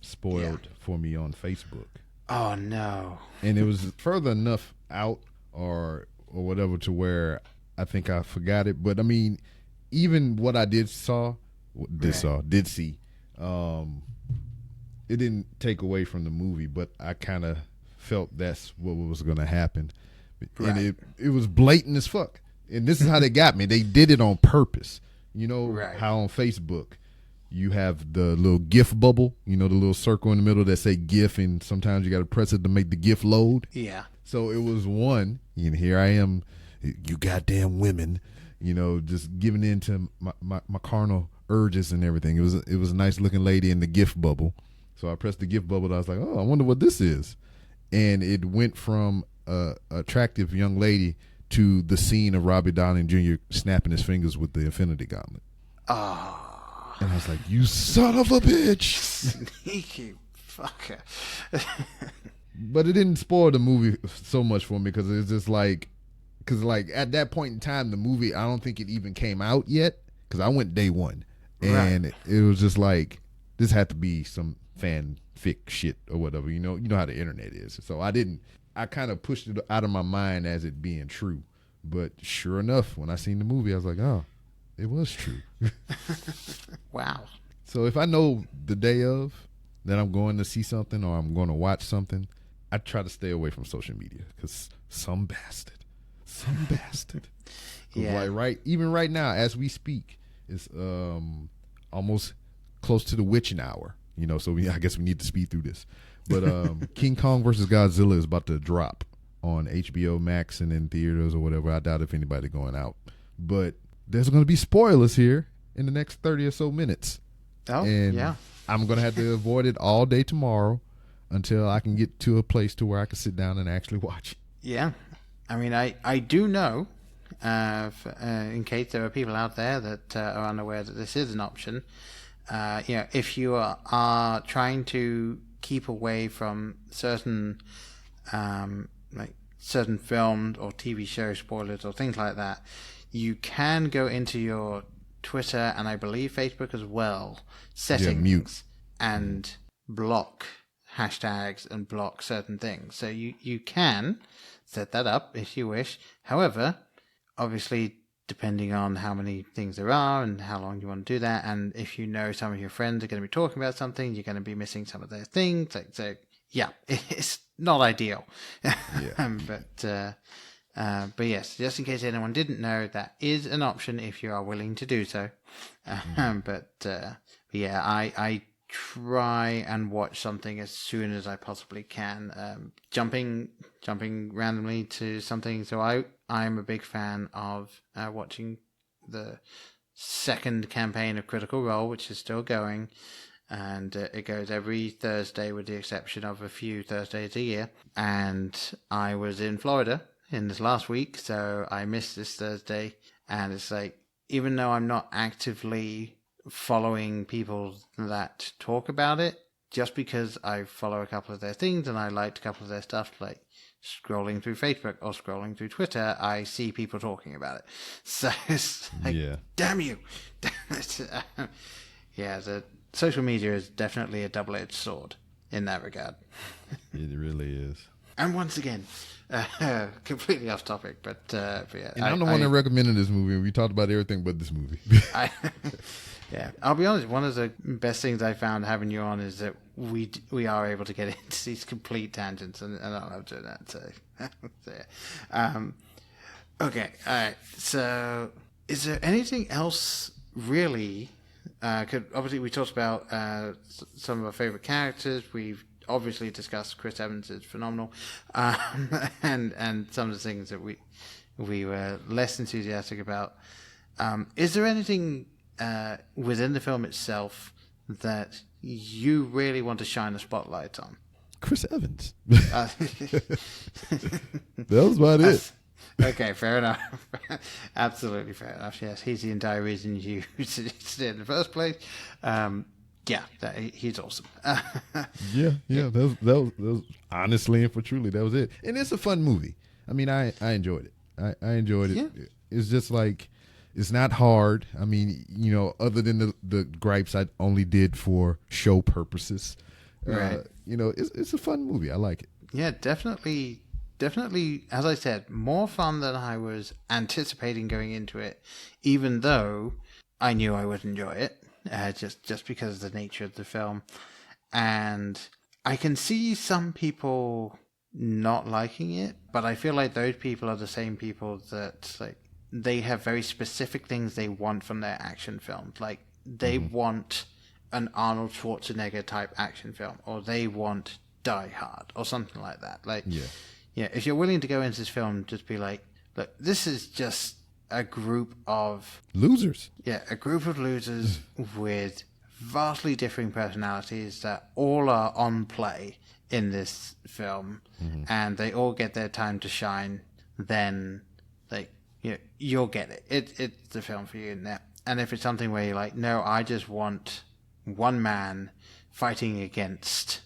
spoiled for me on Facebook. Oh no. And it was further enough out or whatever to where I think I forgot it. But I mean, even what I did see, it didn't take away from the movie, but I kind of felt that's what was going to happen. Right. And it was blatant as fuck. And this is how they got me. They did it on purpose. You know how on Facebook you have the little GIF bubble, you know, the little circle in the middle that say GIF, and sometimes you got to press it to make the GIF load. Yeah. So it was one, and here I am, you goddamn women, you know, just giving in to my carnal urges and everything. It was a nice looking lady in the GIF bubble. So I pressed the GIF bubble, and I was like, oh, I wonder what this is. And it went from a attractive young lady to the scene of Robbie Downey Jr. snapping his fingers with the Infinity Gauntlet. Oh. And I was like, you son of a bitch. Sneaky fucker. But it didn't spoil the movie so much for me, because it's just like, at that point in time, the movie, I don't think it even came out yet, because I went day one. And it was just like, this had to be some fanfic shit or whatever. You know how the internet is. So I kind of pushed it out of my mind as it being true. But sure enough, when I seen the movie, I was like, oh, it was true. Wow. So if I know the day of that I'm going to see something or I'm going to watch something, I try to stay away from social media, because some bastard. Yeah. Like even right now, as we speak, it's almost close to the witching hour. You know, so I guess we need to speed through this. But King Kong vs. Godzilla is about to drop on HBO Max and in theaters or whatever. I doubt if anybody going out. But there's going to be spoilers here in the next 30 or so minutes. Oh, and yeah. I'm going to have to avoid it all day tomorrow until I can get to a place to where I can sit down and actually watch it. Yeah. I mean, I do know, in case there are people out there that are unaware that this is an option, if you are trying to keep away from certain certain films or TV show spoilers or things like that, you can go into your Twitter and I believe Facebook as well, settings, mute, and block hashtags and block certain things. So you can set that up if you wish. However, obviously, depending on how many things there are and how long you want to do that, and if you know some of your friends are going to be talking about something, you're going to be missing some of their things. So yeah, it's not ideal. Yeah. But yes, just in case anyone didn't know, that is an option if you are willing to do so. But yeah, I try and watch something as soon as I possibly can. Jumping randomly to something. So I'm a big fan of watching the second campaign of Critical Role, which is still going. And it goes every Thursday with the exception of a few Thursdays a year. And I was in Florida in this last week, so I missed this Thursday. And it's like, even though I'm not actively following people that talk about it, just because I follow a couple of their things and I liked a couple of their stuff, like scrolling through Facebook or scrolling through Twitter, I see people talking about it. So it's like, damn you. The social media is definitely a double-edged sword in that regard. It really is. And once again, completely off topic, but yeah. And I'm the one that recommended this movie. We talked about everything but this movie. Yeah, I'll be honest. One of the best things I found having you on is that we are able to get into these complete tangents, and I love doing that. So, yeah. Okay, all right. So, is there anything else really? Obviously, we talked about some of our favorite characters. We've obviously discussed Chris Evans is phenomenal, and some of the things that we were less enthusiastic about. Is there anything within the film itself that you really want to shine a spotlight on? Chris Evans. That was about it. Okay, fair enough. Absolutely fair enough. Yes, he's the entire reason you stayed in the first place. He's awesome. That was honestly and for truly, that was it. And it's a fun movie. I mean, I enjoyed it. I enjoyed it. Yeah. It's just like, it's not hard. I mean, other than the gripes I only did for show purposes. Right. It's a fun movie. I like it. Yeah, definitely, as I said, more fun than I was anticipating going into it, even though I knew I would enjoy it, just because of the nature of the film. And I can see some people not liking it, but I feel like those people are the same people that, like, they have very specific things they want from their action films. Like, they want an Arnold Schwarzenegger type action film, or they want Die Hard, or something like that. Like, if you're willing to go into this film, just be like, look, this is just a group of losers. Yeah, a group of losers with vastly differing personalities that all are on play in this film, and they all get their time to shine. Then, like, you'll get it. It's the film for you. And if it's something where you're like, no, I just want one man fighting against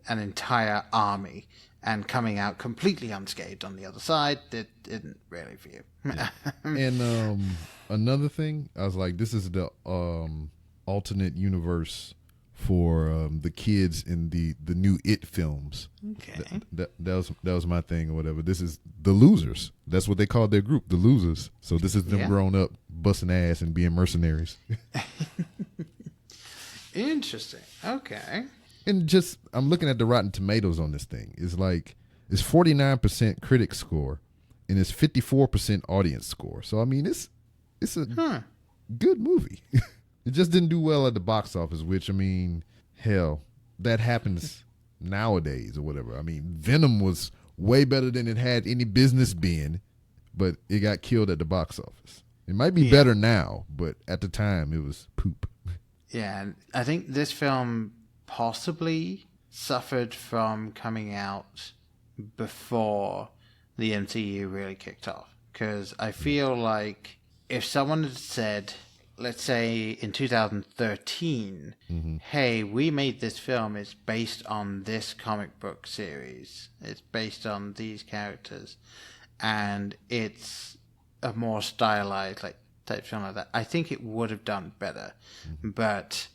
an entire army and coming out completely unscathed on the other side, it isn't really for you. Yeah. And another thing, I was like, this is the alternate universe for the kids in the new It films. Okay. That was my thing or whatever. This is the losers. That's what they called their group, the losers. So this is them grown up, busting ass and being mercenaries. Interesting. Okay. And just, I'm looking at the Rotten Tomatoes on this thing. It's like, it's 49% critic score and it's 54% audience score. So, I mean, it's a good movie. It just didn't do well at the box office, which, I mean, hell, that happens nowadays or whatever. I mean, Venom was way better than it had any business being, but it got killed at the box office. It might be better now, but at the time, it was poop. Yeah, and I think this film possibly suffered from coming out before the MCU really kicked off. Because I feel like if someone had said, let's say in 2013, hey, we made this film, it's based on this comic book series, it's based on these characters, and it's a more stylized like type film like that, I think it would have done better. But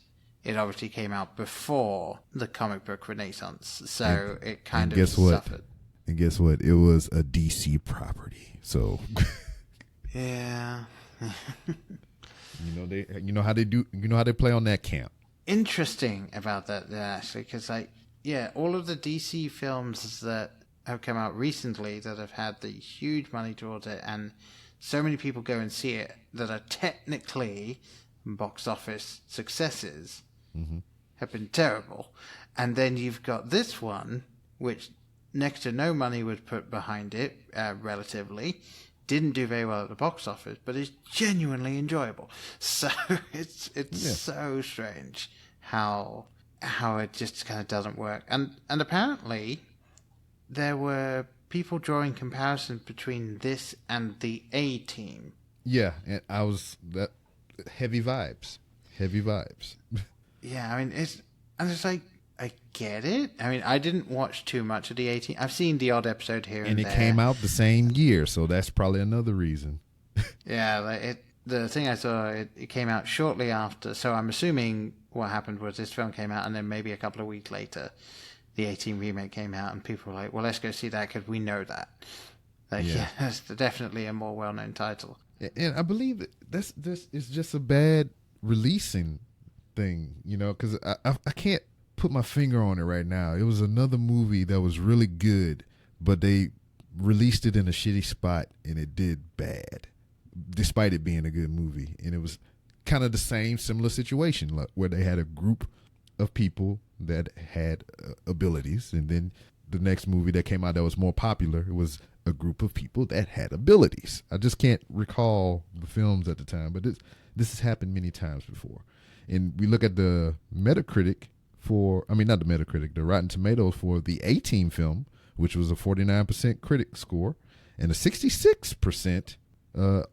it obviously came out before the comic book renaissance, so it kind of suffered. And guess what? It was a DC property, so yeah. You know how they play on that camp. Interesting about that, actually, because all of the DC films that have come out recently that have had the huge money towards it, and so many people go and see it that are technically box office successes, have been terrible. And then you've got this one, which next to no money was put behind it, relatively. Didn't do very well at the box office, but is genuinely enjoyable. So it's so strange how it just kind of doesn't work. And apparently there were people drawing comparisons between this and the A-Team. Yeah, and heavy vibes. Yeah, I mean, it's like, I get it. I mean, I didn't watch too much of the A-Team. I've seen the odd episode here and there. And it came out the same year, so that's probably another reason. Yeah, the thing I saw, it came out shortly after, so I'm assuming what happened was this film came out, and then maybe a couple of weeks later, the A-Team remake came out, and people were like, well, let's go see that because we know that. It's definitely a more well-known title. And I believe this is just a bad releasing thing, because I can't put my finger on it right now. It was another movie that was really good, but they released it in a shitty spot and it did bad, despite it being a good movie. And it was kind of the same similar situation where they had a group of people that had abilities, and then the next movie that came out that was more popular, it was a group of people that had abilities. I just can't recall the films at the time, but this has happened many times before. And we look at the Metacritic the Rotten Tomatoes for the A-Team film, which was a 49% critic score and a 66%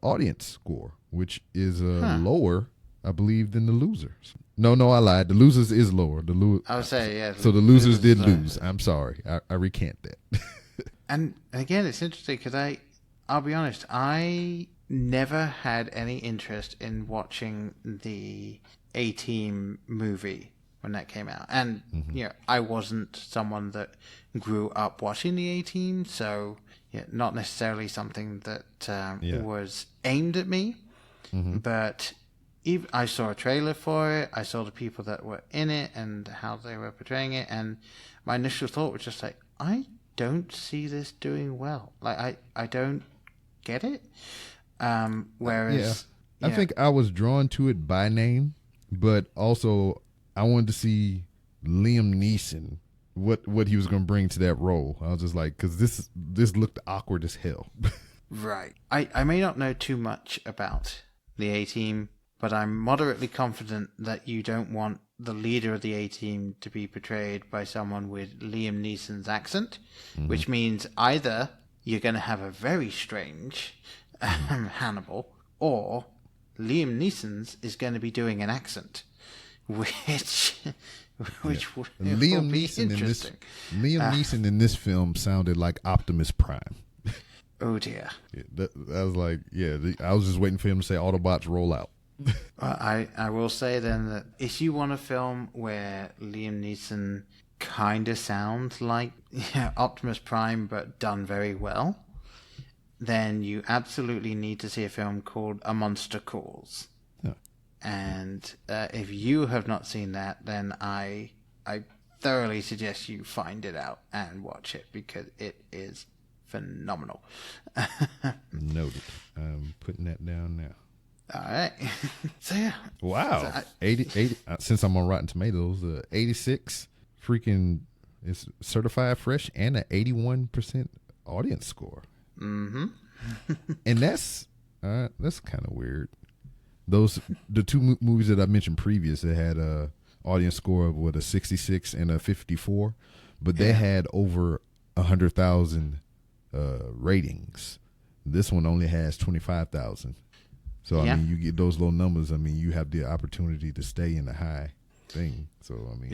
audience score, which is lower, I believe, than The Losers. No, I lied. The Losers is lower. I would say, yeah. So The Losers did lose. I'm sorry. I recant that. And again, it's interesting because I'll be honest, I never had any interest in watching the A-Team movie when that came out. And, I wasn't someone that grew up watching the A-Team, so not necessarily something that was aimed at me. But I saw a trailer for it, I saw the people that were in it and how they were portraying it, and my initial thought was just like, I don't see this doing well. Like, I don't get it. Whereas... I think I was drawn to it by name, but also I wanted to see Liam Neeson, what he was going to bring to that role. I was just like, because this looked awkward as hell. Right. I may not know too much about the A-Team, but I'm moderately confident that you don't want the leader of the A-Team to be portrayed by someone with Liam Neeson's accent, which means either you're going to have a very strange Hannibal, or Liam Neeson's is going to be doing an accent, which will be interesting. Liam Neeson in this film sounded like Optimus Prime. Oh dear. I was like, I was just waiting for him to say Autobots roll out. I will say then that if you want a film where Liam Neeson kind of sounds like Optimus Prime but done very well, then you absolutely need to see a film called A Monster Calls. Yeah. And if you have not seen that, then I thoroughly suggest you find it out and watch it because it is phenomenal. Noted. I'm putting that down now. All right. So yeah. Wow. So 80 since I'm on Rotten Tomatoes, 86 freaking is certified fresh and an 81% audience score. Mm-hmm. And that's kind of weird. The two movies that I mentioned previous, they had a audience score of a 66 and a 54, but they had over 100,000 ratings. This one only has 25,000. So I mean, you get those low numbers. I mean, you have the opportunity to stay in the high thing. So I mean,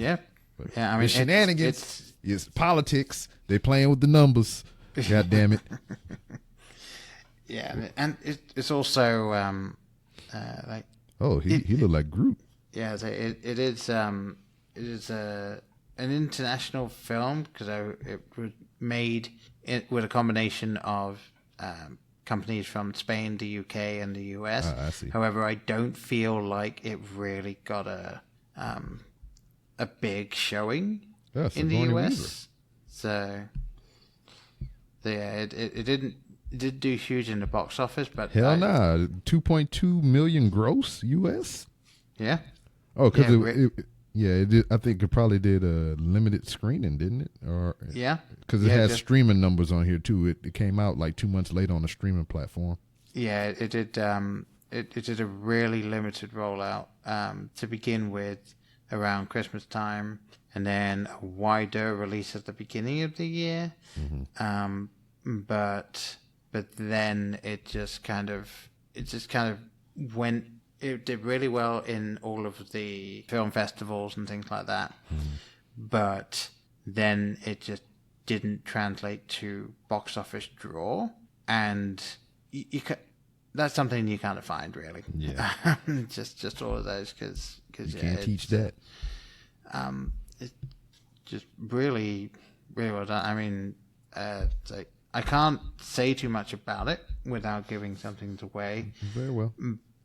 I mean, it's shenanigans. It's politics. They playing with the numbers. God damn it. Yeah, and it's also like. Oh, he looked like Groot. Yeah, it is an international film because it was made with a combination of companies from Spain, the UK, and the US. I see. However, I don't feel like it really got a big showing in the US. So yeah, it did do huge in the box office, but hell nah, 2.2 million gross US. Yeah. Oh, because it did. I think it probably did a limited screening, didn't it? Or because it has streaming numbers on here too. It came out like 2 months later on a streaming platform. Yeah, it did. It did a really limited rollout to begin with around Christmas time, and then a wider release at the beginning of the year. But then it just kind of went. It did really well in all of the film festivals and things like that. But then it just didn't translate to box office draw, and that's something you kind of find really. Yeah, just all of those because you can't teach that. It's just really well done. I mean, so I can't say too much about it without giving something away. Very well.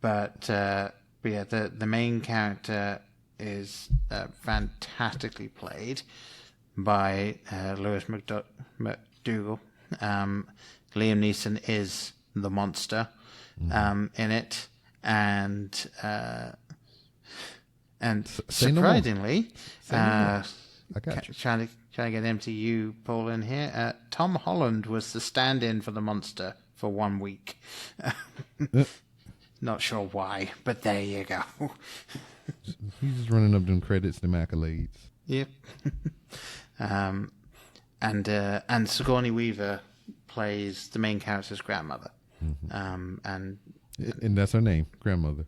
But yeah, the main character is fantastically played by Lewis McDougall. Liam Neeson is the monster in it, and surprisingly, I got you. Trying to get MCU Paul in here. Tom Holland was the stand-in for the monster for 1 week. Not sure why, but there you go. He's just running up them credits, them accolades. Yep. And Sigourney Weaver plays the main character's grandmother. And that's her name, grandmother.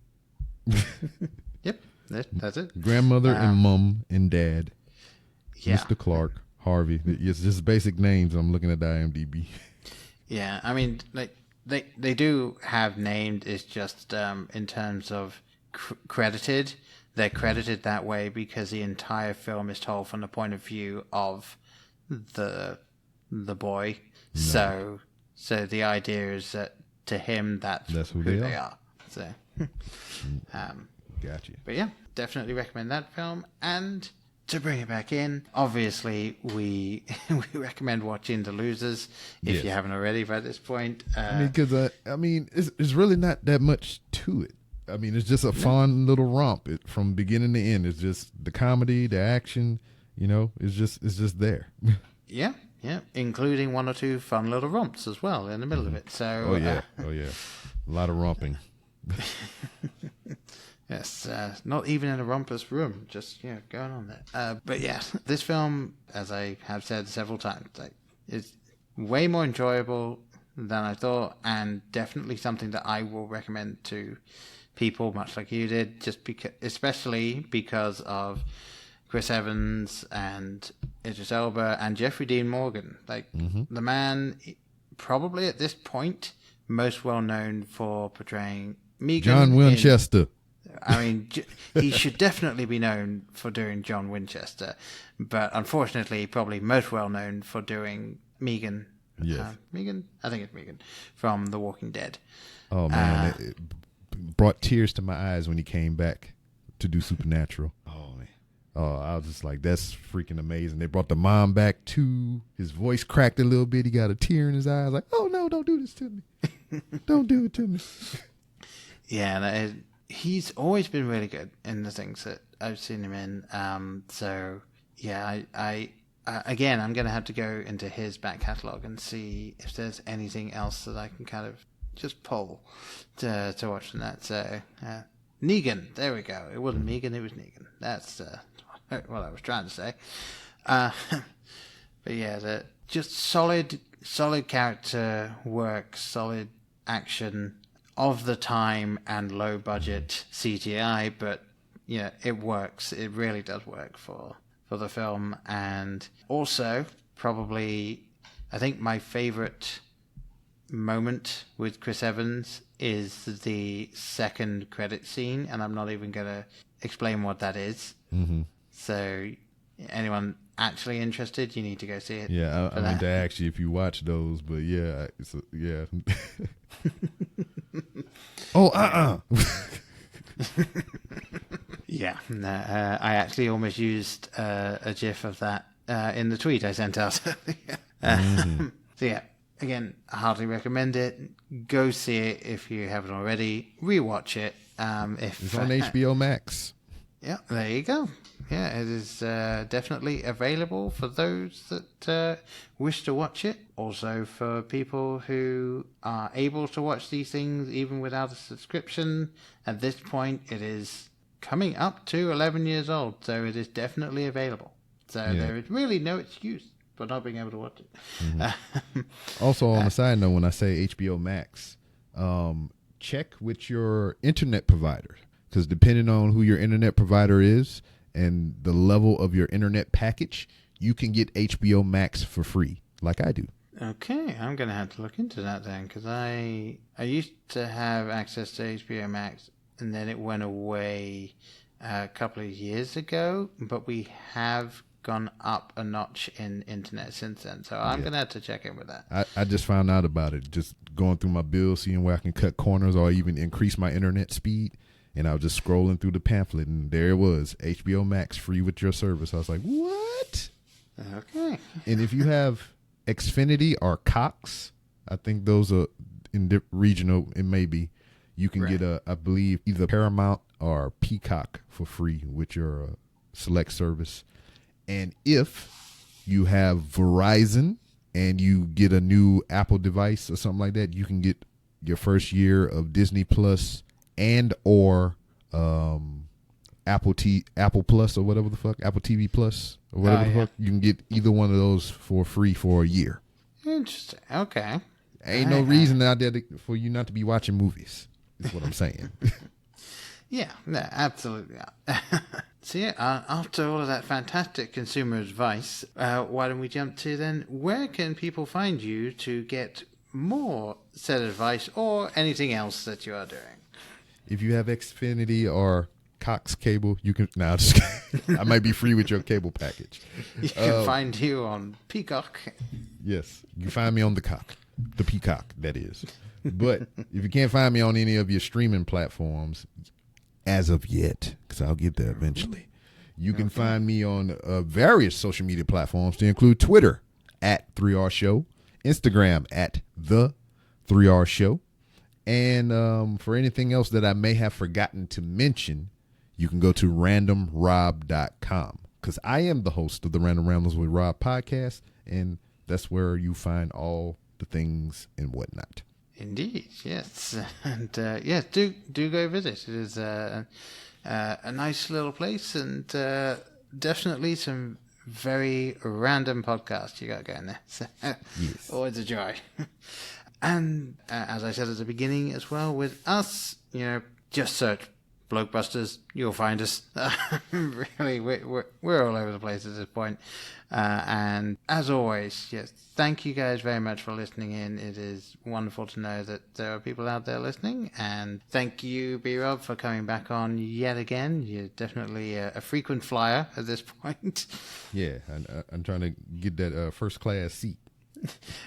Yep, that's it. Grandmother and mom and dad. Yeah. Mr. Clark, Harvey. It's just basic names. I'm looking at the IMDb. Yeah, I mean, like they do have named. It's just in terms of credited. They're credited that way because the entire film is told from the point of view of the boy. No. So the idea is that to him that's who they are. So, gotcha. But yeah, definitely recommend that film. And to bring it back in, obviously we recommend watching The Losers if you haven't already by this point. Because it's really not that much to it. I mean, it's just a fun little romp from beginning to end. It's just the comedy, the action. It's just there. Yeah, including one or two fun little romps as well in the middle of it. So, a lot of romping. Yes, not even in a rompous room, just going on there. But yeah, this film, as I have said several times, is way more enjoyable than I thought, and definitely something that I will recommend to people, much like you did, especially because of Chris Evans and Idris Elba and Jeffrey Dean Morgan. The man, probably at this point, most well known for portraying Megan. John Winchester. He should definitely be known for doing John Winchester, but unfortunately, probably most well known for doing Megan. Yes. Megan? I think it's Megan from The Walking Dead. Oh, man. It brought tears to my eyes when he came back to do Supernatural. Oh, man. Oh, I was just like, that's freaking amazing. They brought the mom back too. His voice cracked a little bit. He got a tear in his eye. I was like, oh, no, don't do this to me. Don't do it to me. Yeah, he's always been really good in the things that I've seen him in. So, yeah, I again, I'm going to have to go into his back catalogue and see if there's anything else that I can kind of just pull to watch from that. So, Negan, there we go. It wasn't Megan, it was Negan. That's what I was trying to say. But yeah, just solid character work, solid action, of the time and low budget CGI, but yeah, it works. It really does work for the film. And also, probably, I think my favorite moment with Chris Evans is the second credit scene, and I'm not even going to explain what that is. Mm-hmm. So anyone actually interested, you need to go see it. Yeah, I meant to ask you if you watch those, but yeah, yeah. Oh, Yeah, I actually almost used a GIF of that in the tweet I sent out. So yeah, again, I hardly recommend it. Go see it if you haven't already. Rewatch it. It's on HBO Max. Yeah, there you go. Yeah, it is definitely available for those that wish to watch it. Also for people who are able to watch these things even without a subscription. At this point, it is coming up to 11 years old, so it is definitely available. So there is really no excuse for not being able to watch it. Mm-hmm. Also, on a side note, when I say HBO Max, check with your internet provider. Because depending on who your internet provider is and the level of your internet package, you can get HBO Max for free, like I do. Okay, I'm going to have to look into that then, because I used to have access to HBO Max, and then it went away a couple of years ago, but we have gone up a notch in internet since then, so I'm going to have to check in with that. I just found out about it, just going through my bills, seeing where I can cut corners or even increase my internet speed. And I was just scrolling through the pamphlet, and there it was, HBO Max free with your service. I was like, what? Okay. And if you have Xfinity or Cox, I think those are in regional, it may be, you can get, I believe, either Paramount or Peacock for free with your select service. And if you have Verizon and you get a new Apple device or something like that, you can get your first year of Disney Plus and or Apple Plus or whatever the fuck, Apple TV Plus or whatever the fuck. You can get either one of those for free for a year. Interesting. Okay. Ain't no reason out there for you not to be watching movies, is what I'm saying. Yeah, no, absolutely. So yeah, after all of that fantastic consumer advice, why don't we jump to then, where can people find you to get more said advice or anything else that you are doing? If you have Xfinity or Cox cable, you can now. I might be free with your cable package. You can find you on Peacock. Yes, you can find me on the Peacock, that is. But if you can't find me on any of your streaming platforms, as of yet, because I'll get there eventually, you can find me on various social media platforms, to include Twitter at 3R Show, Instagram at the 3R Show. And for anything else that I may have forgotten to mention, you can go to randomrob.com, because I am the host of the Random Rambles with Rob podcast, and that's where you find all the things and whatnot. Indeed, yes. And yes, do go visit. It is a nice little place, and definitely some very random podcasts you got going there. So, yes. Always a joy. And as I said at the beginning as well, with us, just search Blokebusters, you'll find us. Really, we're all over the place at this point. And as always, yes, thank you guys very much for listening in. It is wonderful to know that there are people out there listening. And thank you, B-Rob, for coming back on yet again. You're definitely a frequent flyer at this point. Yeah, I'm trying to get that first class seat.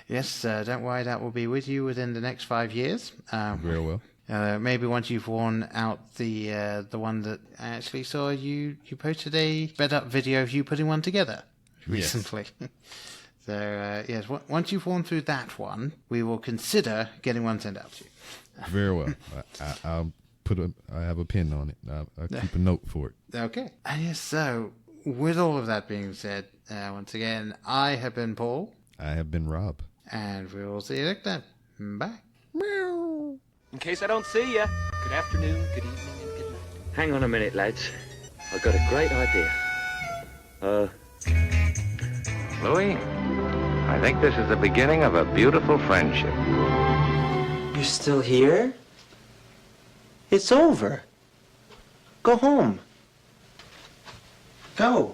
Yes, don't worry, that will be with you within the next 5 years. Very well. Maybe once you've worn out the one that I actually saw you posted a sped up video of you putting one together recently. Yes. So yes, once you've worn through that one, we will consider getting one sent out to you. Very well. I'll I have a pin on it. I'll keep a note for it. Okay. And yes, so with all of that being said, once again, I have been Paul. I have been Rob. And we will see you next time. Bye. Meow. In case I don't see you, good afternoon, good evening, and good night. Hang on a minute, lads. I've got a great idea. Louis, I think this is the beginning of a beautiful friendship. You're still here? It's over. Go home. Go.